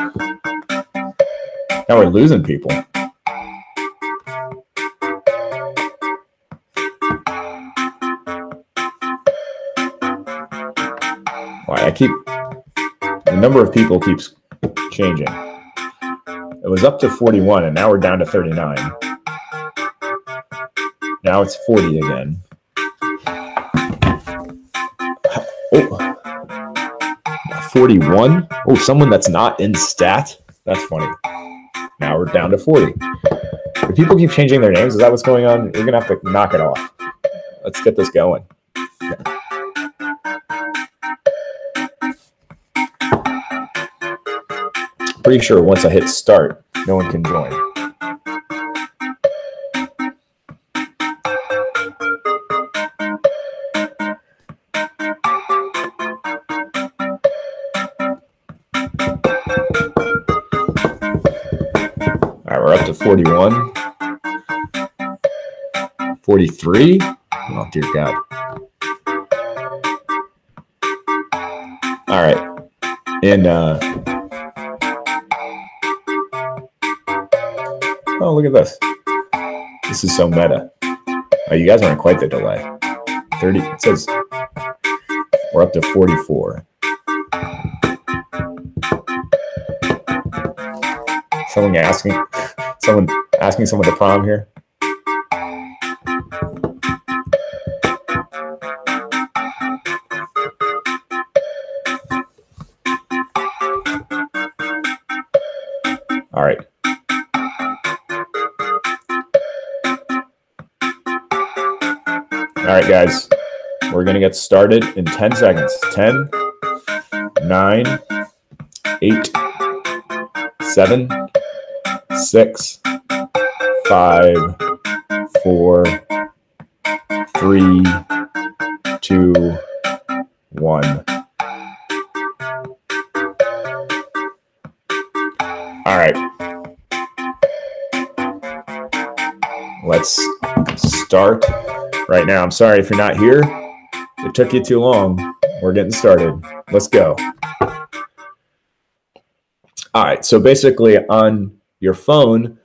Now we're losing people. Why the number of people keeps changing. It was up to 41, and now we're down to 39. Now it's 40 again. Oh. 41? Oh, someone that's not in stat? That's funny. Now we're down to 40. If people keep changing their names, is that what's going on? We're going to have to knock it off. Let's get this going. Pretty sure once I hit start, no one can join. We're up to 41. 43. Oh, dear God. All right. And, oh, look at this. This is so meta. Oh, you guys aren't quite the delay. 30. It says we're up to 44. Someone asking someone to prom here. All right. All right, guys. We're going to get started in 10 seconds. 10, 9, 8, 7, 6, 5, 4, 3, 2, 1. All right. Let's start right now. I'm sorry if you're not here. It took you too long. We're getting started. Let's go. All right. So basically on your phone,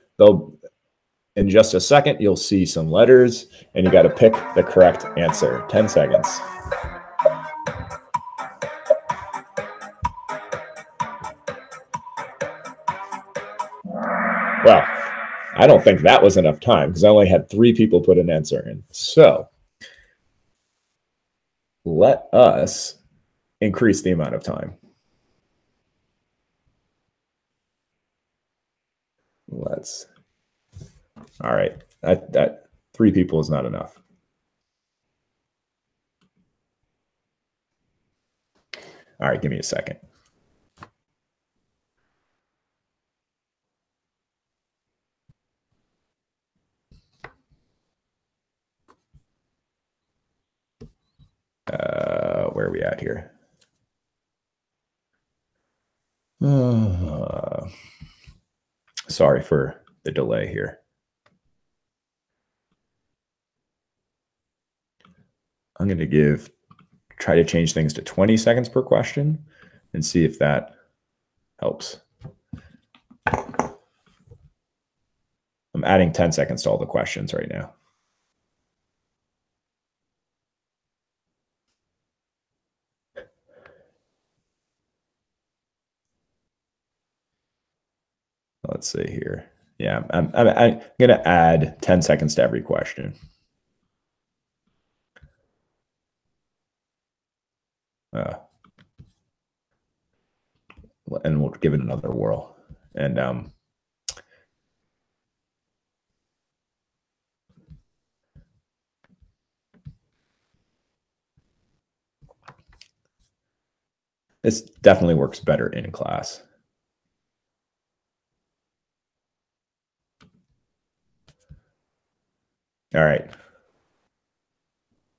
in just a second, you'll see some letters, and you got to pick the correct answer. 10 seconds. Well, I don't think that was enough time because I only had 3 people put an answer in. So let us increase the amount of time. All right, that 3 people is not enough. All right, give me a second. Where are we at here? Sorry for the delay here. I'm going to try to change things to 20 seconds per question and see if that helps. I'm adding 10 seconds to all the questions right now. Let's see here. Yeah, I'm going to add 10 seconds to every question. And we'll give it another whirl. And this definitely works better in class. All right.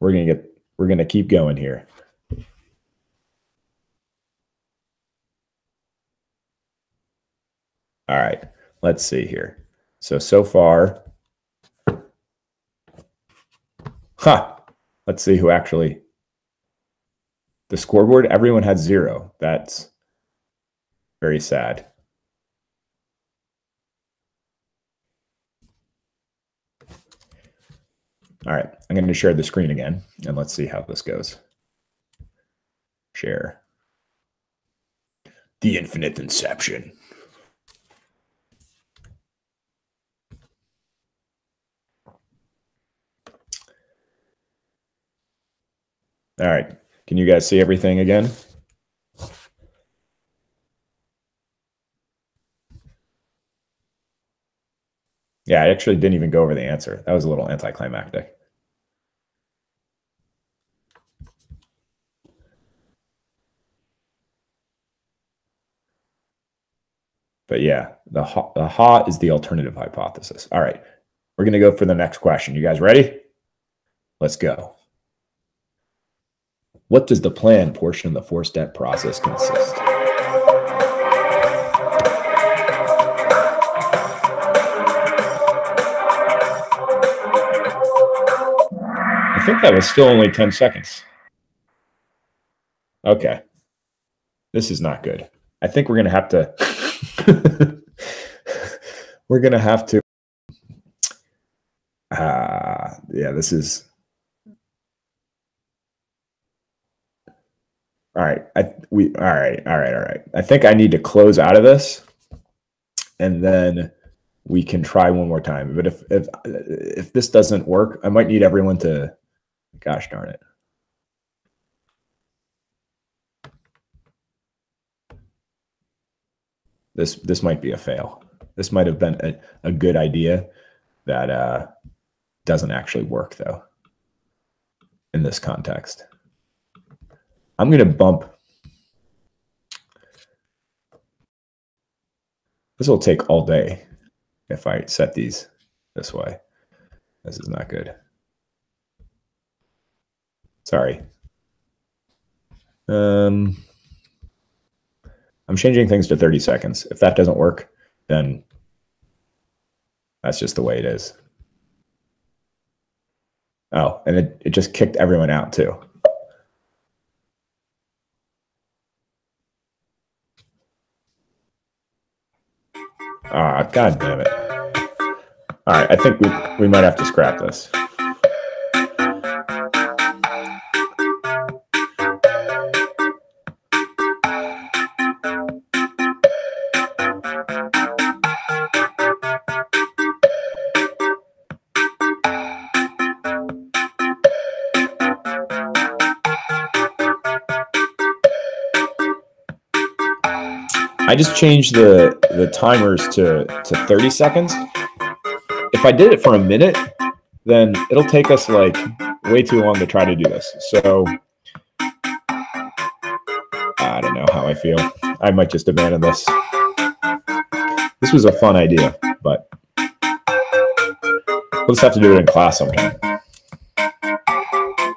We're going to keep going here. All right. Let's see here. So far, let's see who actually, the scoreboard, everyone had 0. That's very sad. All right, I'm going to share the screen again, and let's see how this goes. Share. The infinite inception. All right, can you guys see everything again? Yeah, I actually didn't even go over the answer. That was a little anticlimactic. But yeah, the ha is the alternative hypothesis. All right, we're going to go for the next question. You guys ready? Let's go. What does the plan portion of the 4-step process consist? I think that was still only 10 seconds. Okay. This is not good. I think we're going to have to yeah, this is all right. All right. I think I need to close out of this and then we can try one more time. But if this doesn't work, I might need everyone to, gosh darn it. This might be a fail. This might have been a good idea that doesn't actually work though in this context. I'm going to bump. This will take all day if I set these this way. This is not good. Sorry. I'm changing things to 30 seconds. If that doesn't work, then that's just the way it is. Oh, and it just kicked everyone out too. Ah, God damn it. All right, I think we might have to scrap this. I just changed the timers to 30 seconds. If I did it for a minute, then it'll take us like way too long to try to do this. So I don't know how I feel. I might just abandon this. This was a fun idea, but we'll just have to do it in class sometime.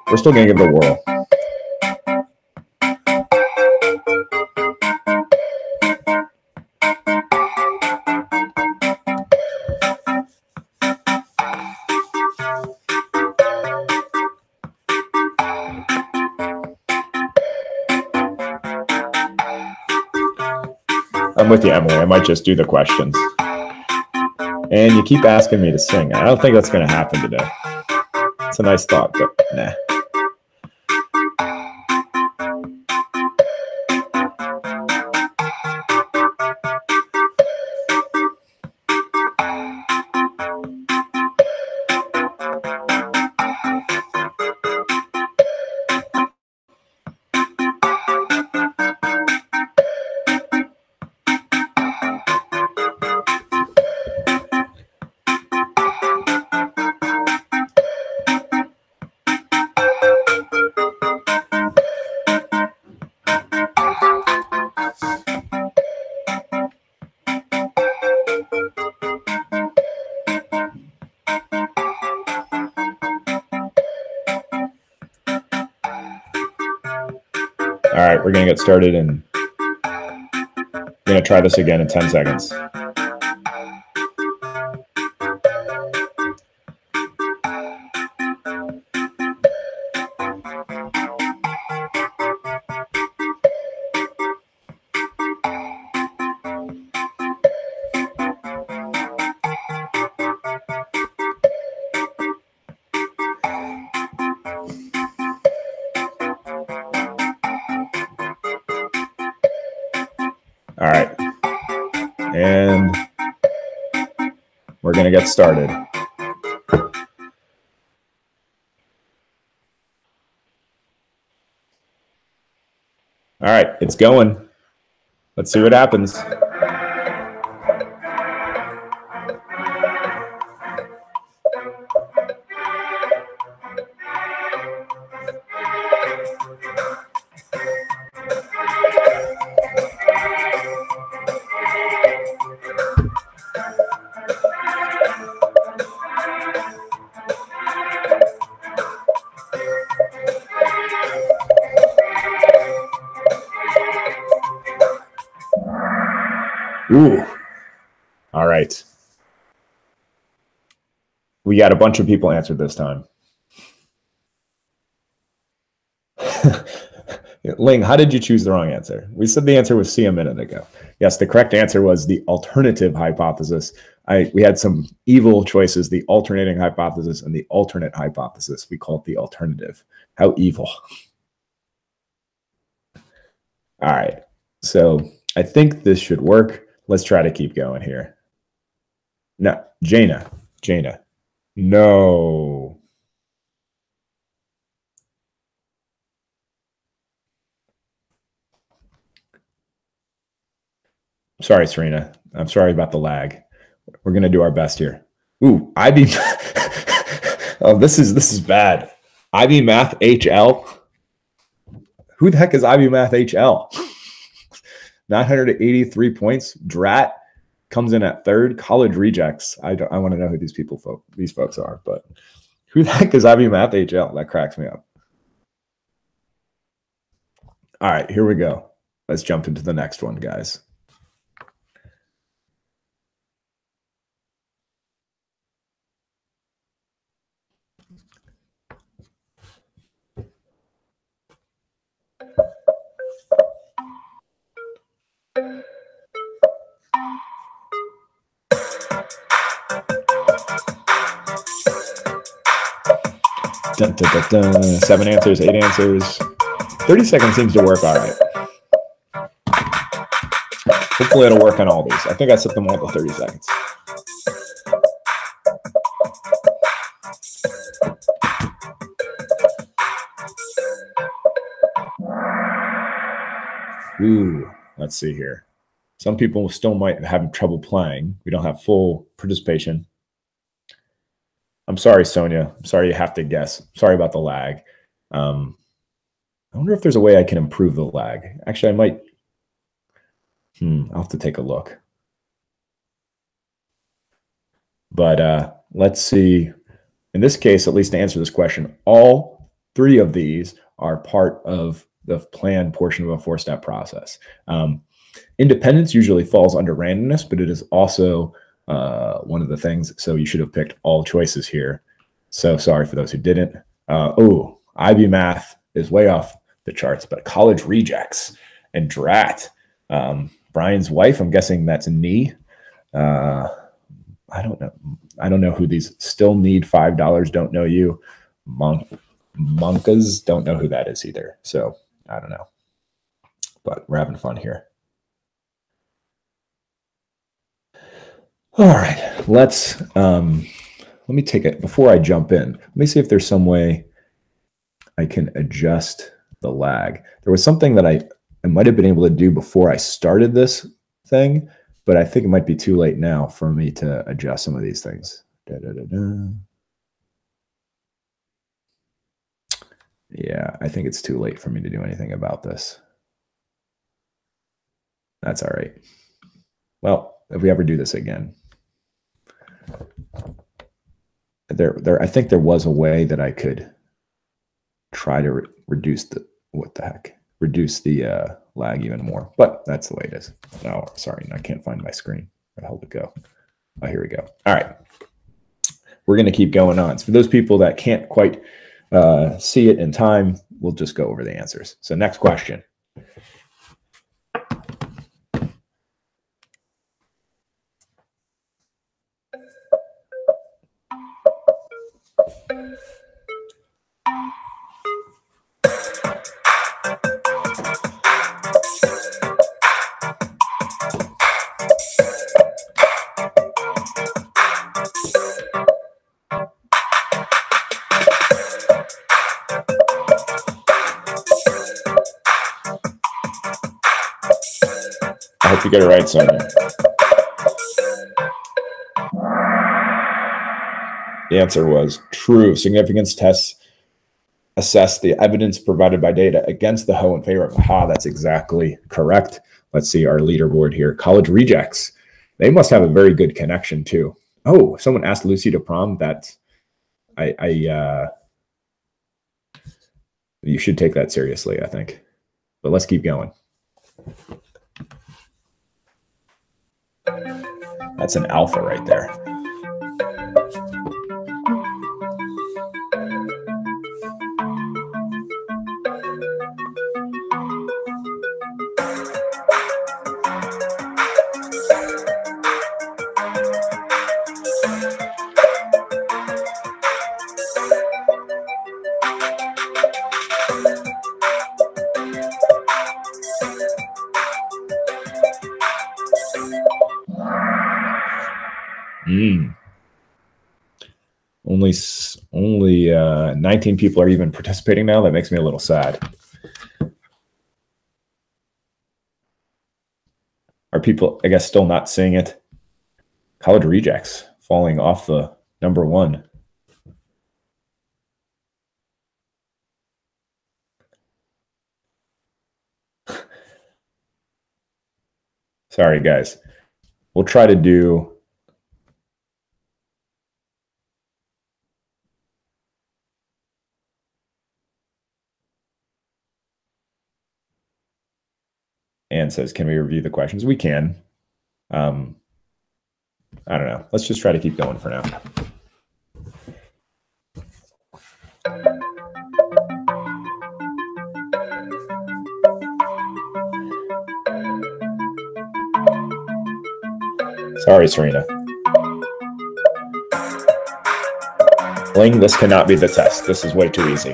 We're still going to give it a whirl. I'm with you, Emily. I might just do the questions. And you keep asking me to sing. I don't think that's going to happen today. It's a nice thought, but nah. All right, we're going to get started and we're going to try this again in 10 seconds. All right, and we're going to get started. All right, it's going. Let's see what happens. Ooh. All right. We got a bunch of people answered this time. Ling, how did you choose the wrong answer? We said the answer was C a minute ago. Yes, the correct answer was the alternative hypothesis. We had some evil choices, the alternating hypothesis and the alternate hypothesis. We call it the alternative. How evil. All right. So I think this should work. Let's try to keep going here. No, Jaina. No. Sorry, Serena. I'm sorry about the lag. We're going to do our best here. Ooh, IB. Oh, this is bad. IB Math HL. Who the heck is IB Math HL? 983 points. Drat comes in at third. College rejects. I want to know who these folks are, but who the heck is IB Math HL? That cracks me up. All right, here we go. Let's jump into the next one, guys. Dun, dun, dun, dun. 7 answers, 8 answers. 30 seconds seems to work all right. Hopefully it'll work on all these. I think I set them all to 30 seconds. Ooh, let's see here. Some people still might have trouble playing. We don't have full participation. I'm sorry, Sonia. I'm sorry you have to guess. Sorry about the lag. I wonder if there's a way I can improve the lag. Actually, I might. I'll have to take a look. But let's see. In this case, at least to answer this question, all three of these are part of the planned portion of a four-step process. Independence usually falls under randomness, but it is also one of the things. So you should have picked all choices here. So sorry for those who didn't. IB math is way off the charts, but college rejects and drat. Brian's wife, I'm guessing that's knee. I don't know. I don't know who these still need $5. Don't know you. Monkas, don't know who that is either. So I don't know. But we're having fun here. All right, let me take it before I jump in. Let me see if there's some way I can adjust the lag. There was something that I might have been able to do before I started this thing, but I think it might be too late now for me to adjust some of these things. Yeah, I think it's too late for me to do anything about this. That's all right. Well, if we ever do this again. I think there was a way that I could try to reduce the, reduce the lag even more, but that's the way it is. Oh, sorry, I can't find my screen. Where the hell did it go? Oh, here we go. All right. We're going to keep going on. So for those people that can't quite see it in time, we'll just go over the answers. So next question. I hope you get it right, Sonia. The answer was true. Significance tests assess the evidence provided by data against the hoe in favor of the ha. That's exactly correct. Let's see our leaderboard here. College rejects. They must have a very good connection too. Oh, someone asked Lucy to prom. That you should take that seriously, I think. But let's keep going. That's an alpha right there. Only 19 people are even participating now. That makes me a little sad. Are people, I guess, still not seeing it? College rejects falling off the number one. Sorry, guys. We'll try to do Anne says, can we review the questions? We can. I don't know. Let's just try to keep going for now. Sorry, Serena. Ling, this cannot be the test. This is way too easy.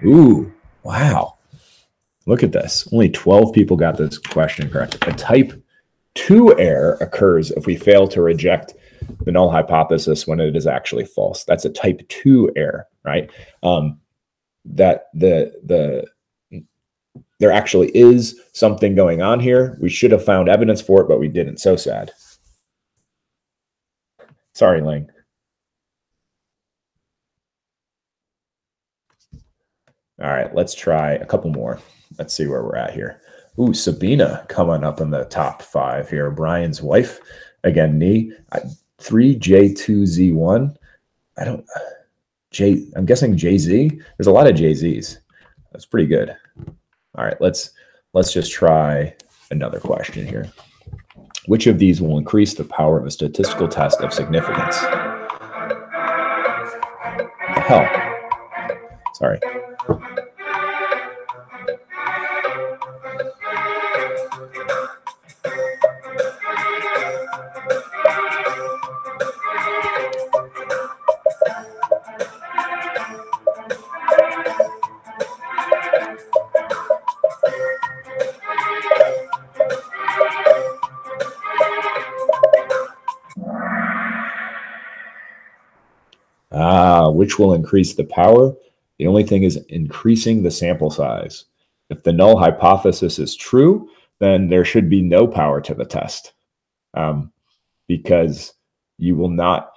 Ooh, wow. look at this. Only 12 people got this question correct. A type 2 error occurs if we fail to reject the null hypothesis when it is actually false. That's a type 2 error, right? That there actually is something going on here. We should have found evidence for it, but we didn't. So sad. Sorry, Ling. All right, let's try a couple more. Let's see where we're at here. Ooh, Sabina coming up in the top 5 here. Brian's wife. Again, knee. 3J2Z1. I'm guessing JZ. There's a lot of JZs. That's pretty good. All right, let's just try another question here. Which of these will increase the power of a statistical test of significance? Hell. Sorry. Which will increase the power? The only thing is increasing the sample size. If the null hypothesis is true, then there should be no power to the test, because you will not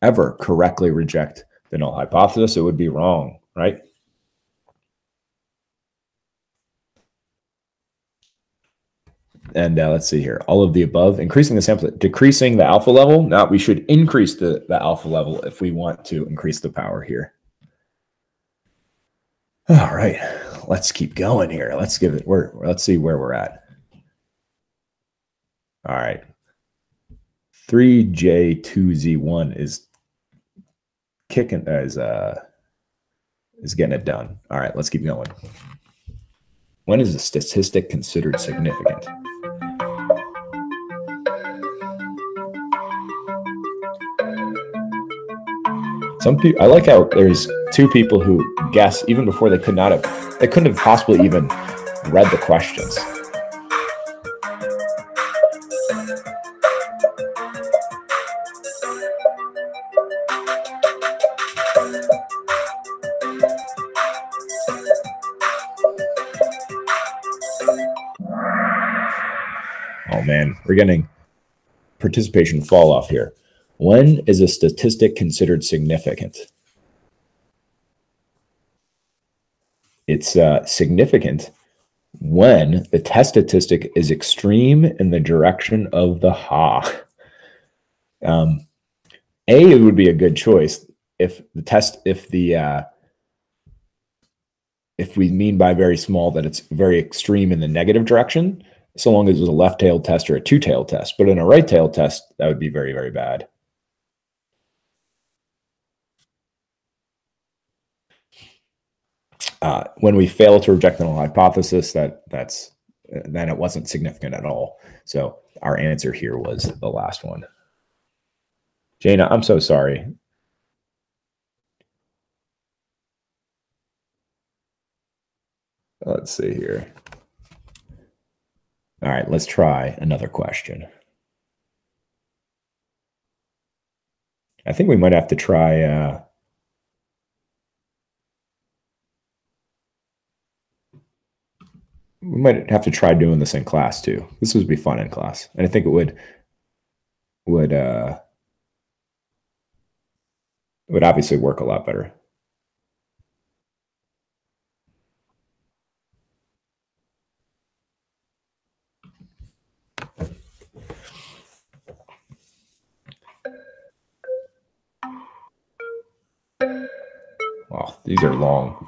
ever correctly reject the null hypothesis. It would be wrong, right? And let's see here. All of the above, increasing the sample, decreasing the alpha level. Now we should increase the alpha level if we want to increase the power here. All right, let's keep going here. Let's give it, let's see where we're at. All right. 3J2Z1 is kicking, is getting it done. All right, let's keep going. When is a statistic considered significant? Some people, I like how there's 2 people who guess even before they couldn't have possibly even read the questions. Oh man, we're getting participation fall off here. When is a statistic considered significant? It's significant when the test statistic is extreme in the direction of the ha. A would be a good choice if we mean by very small that it's very extreme in the negative direction, so long as it's a left-tailed test or a two-tailed test. But in a right-tailed test, that would be very, very bad. When we fail to reject the null hypothesis, then it wasn't significant at all. So our answer here was the last one. Jana, I'm so sorry. Let's see here. All right, let's try another question. I think we might have to try we might have to try doing this in class too. This would be fun in class. And I think it would obviously work a lot better. Wow, these are long.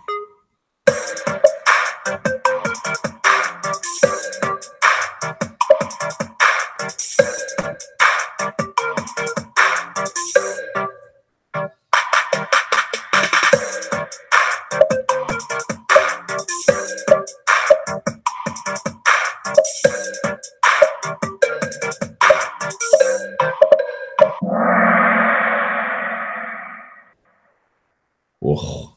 Ugh.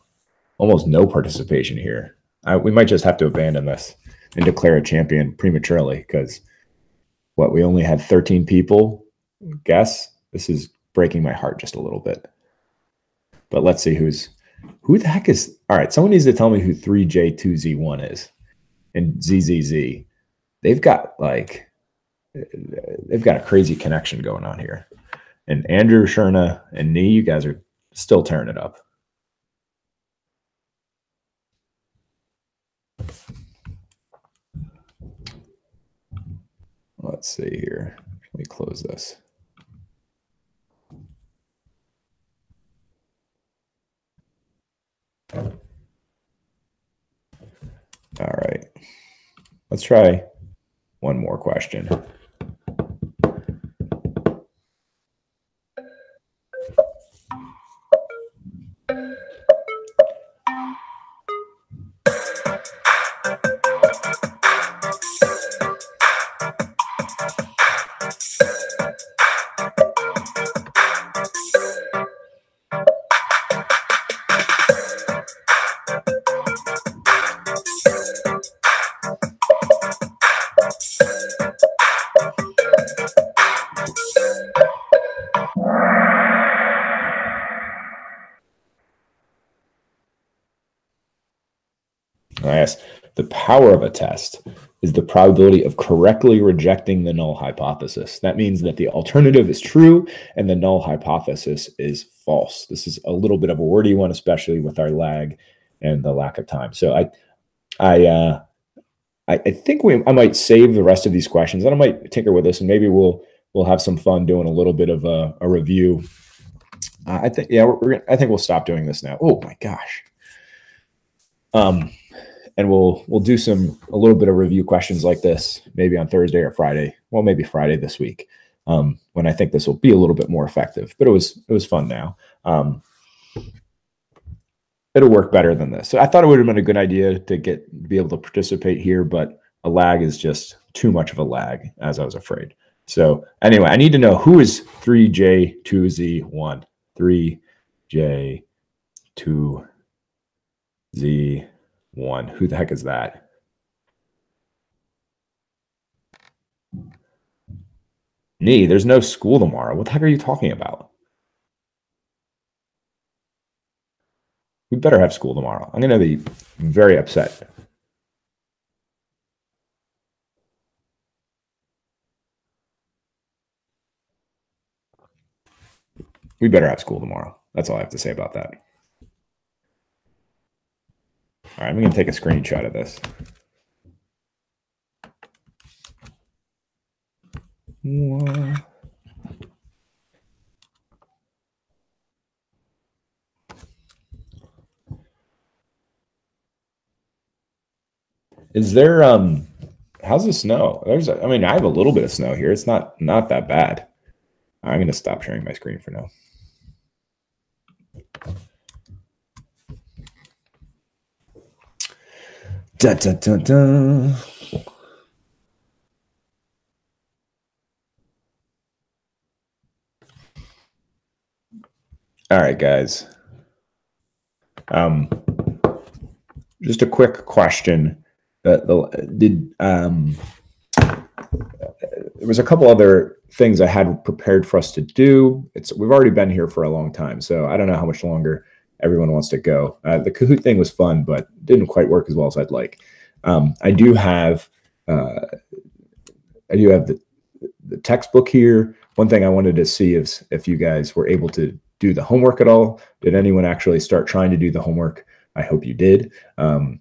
Almost no participation here. We might just have to abandon this and declare a champion prematurely because we only had 13 people guess. This is breaking my heart just a little bit. But let's see who the heck is. All right, someone needs to tell me who 3J2Z1 is. And ZZZ. They've got a crazy connection going on here. And Andrew, Sherna, and Nee, you guys are still tearing it up. Let's see here. Let me close this. All right. Let's try one more question. Yes, the power of a test is the probability of correctly rejecting the null hypothesis. That means that the alternative is true and the null hypothesis is false. This is a little bit of a wordy one, especially with our lag and the lack of time. So I think I might save the rest of these questions and I might tinker with this and maybe we'll have some fun doing a little bit of a review. I think we'll stop doing this now. Oh my gosh. And we'll do a little bit of review questions like this, maybe on Thursday or Friday. Well, maybe Friday this week, when I think this will be a little bit more effective. But it was fun now. It'll work better than this. So I thought it would have been a good idea to be able to participate here, but a lag is just too much of a lag, as I was afraid. So anyway, I need to know who is 3J2Z1. 3J2Z1. Who the heck is that? Nee, there's no school tomorrow. What the heck are you talking about? We better have school tomorrow. I'm going to be very upset. We better have school tomorrow. That's all I have to say about that. All right, I'm going to take a screenshot of this. Is there how's the snow? I have a little bit of snow here. It's not that bad. I'm going to stop sharing my screen for now. Da, da, da, da. All right, guys. Just a quick question. There was a couple other things I had prepared for us to do. We've already been here for a long time, so I don't know how much longer everyone wants to go. The Kahoot thing was fun, but didn't quite work as well as I'd like. I do have the textbook here. One thing I wanted to see is if you guys were able to do the homework at all. Did anyone actually start trying to do the homework? I hope you did. And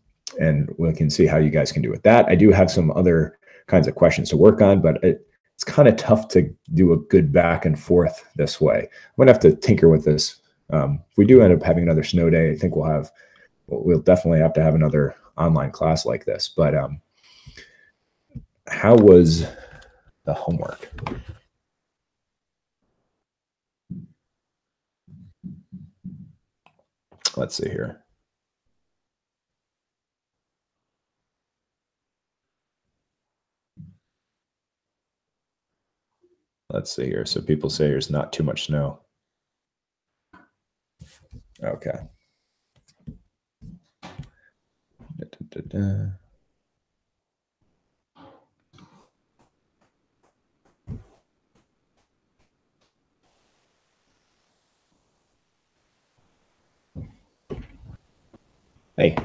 we can see how you guys can do with that. I do have some other kinds of questions to work on, but it's kind of tough to do a good back and forth this way. I'm gonna have to tinker with this. If we do end up having another snow day, I think we'll definitely have to have another online class like this. But how was the homework? Let's see here. Let's see here. So people say there's not too much snow. Okay. Hey.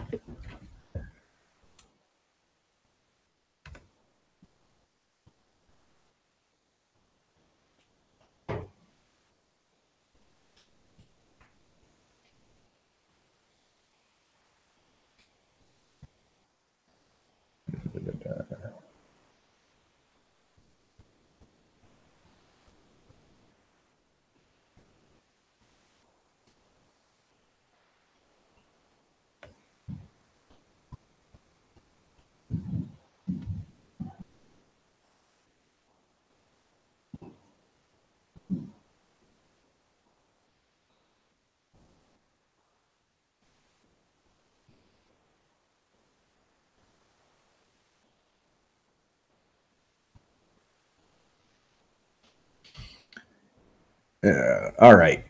All right.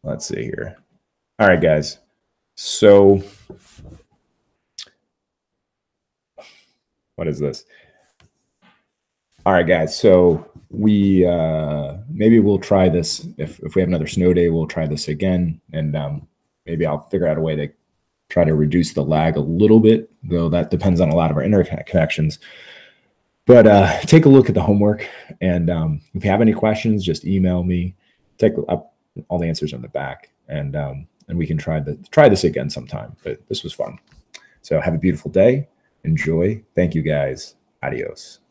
Let's see here. All right, guys. So what is this? All right, guys. So we maybe we'll try this. If we have another snow day, we'll try this again, and maybe I'll figure out a way to try to reduce the lag a little bit, though that depends on a lot of our internet connections. But take a look at the homework, and if you have any questions, just email me. Take up all the answers on the back, and we can try this again sometime. But this was fun. So have a beautiful day. Enjoy. Thank you, guys. Adios.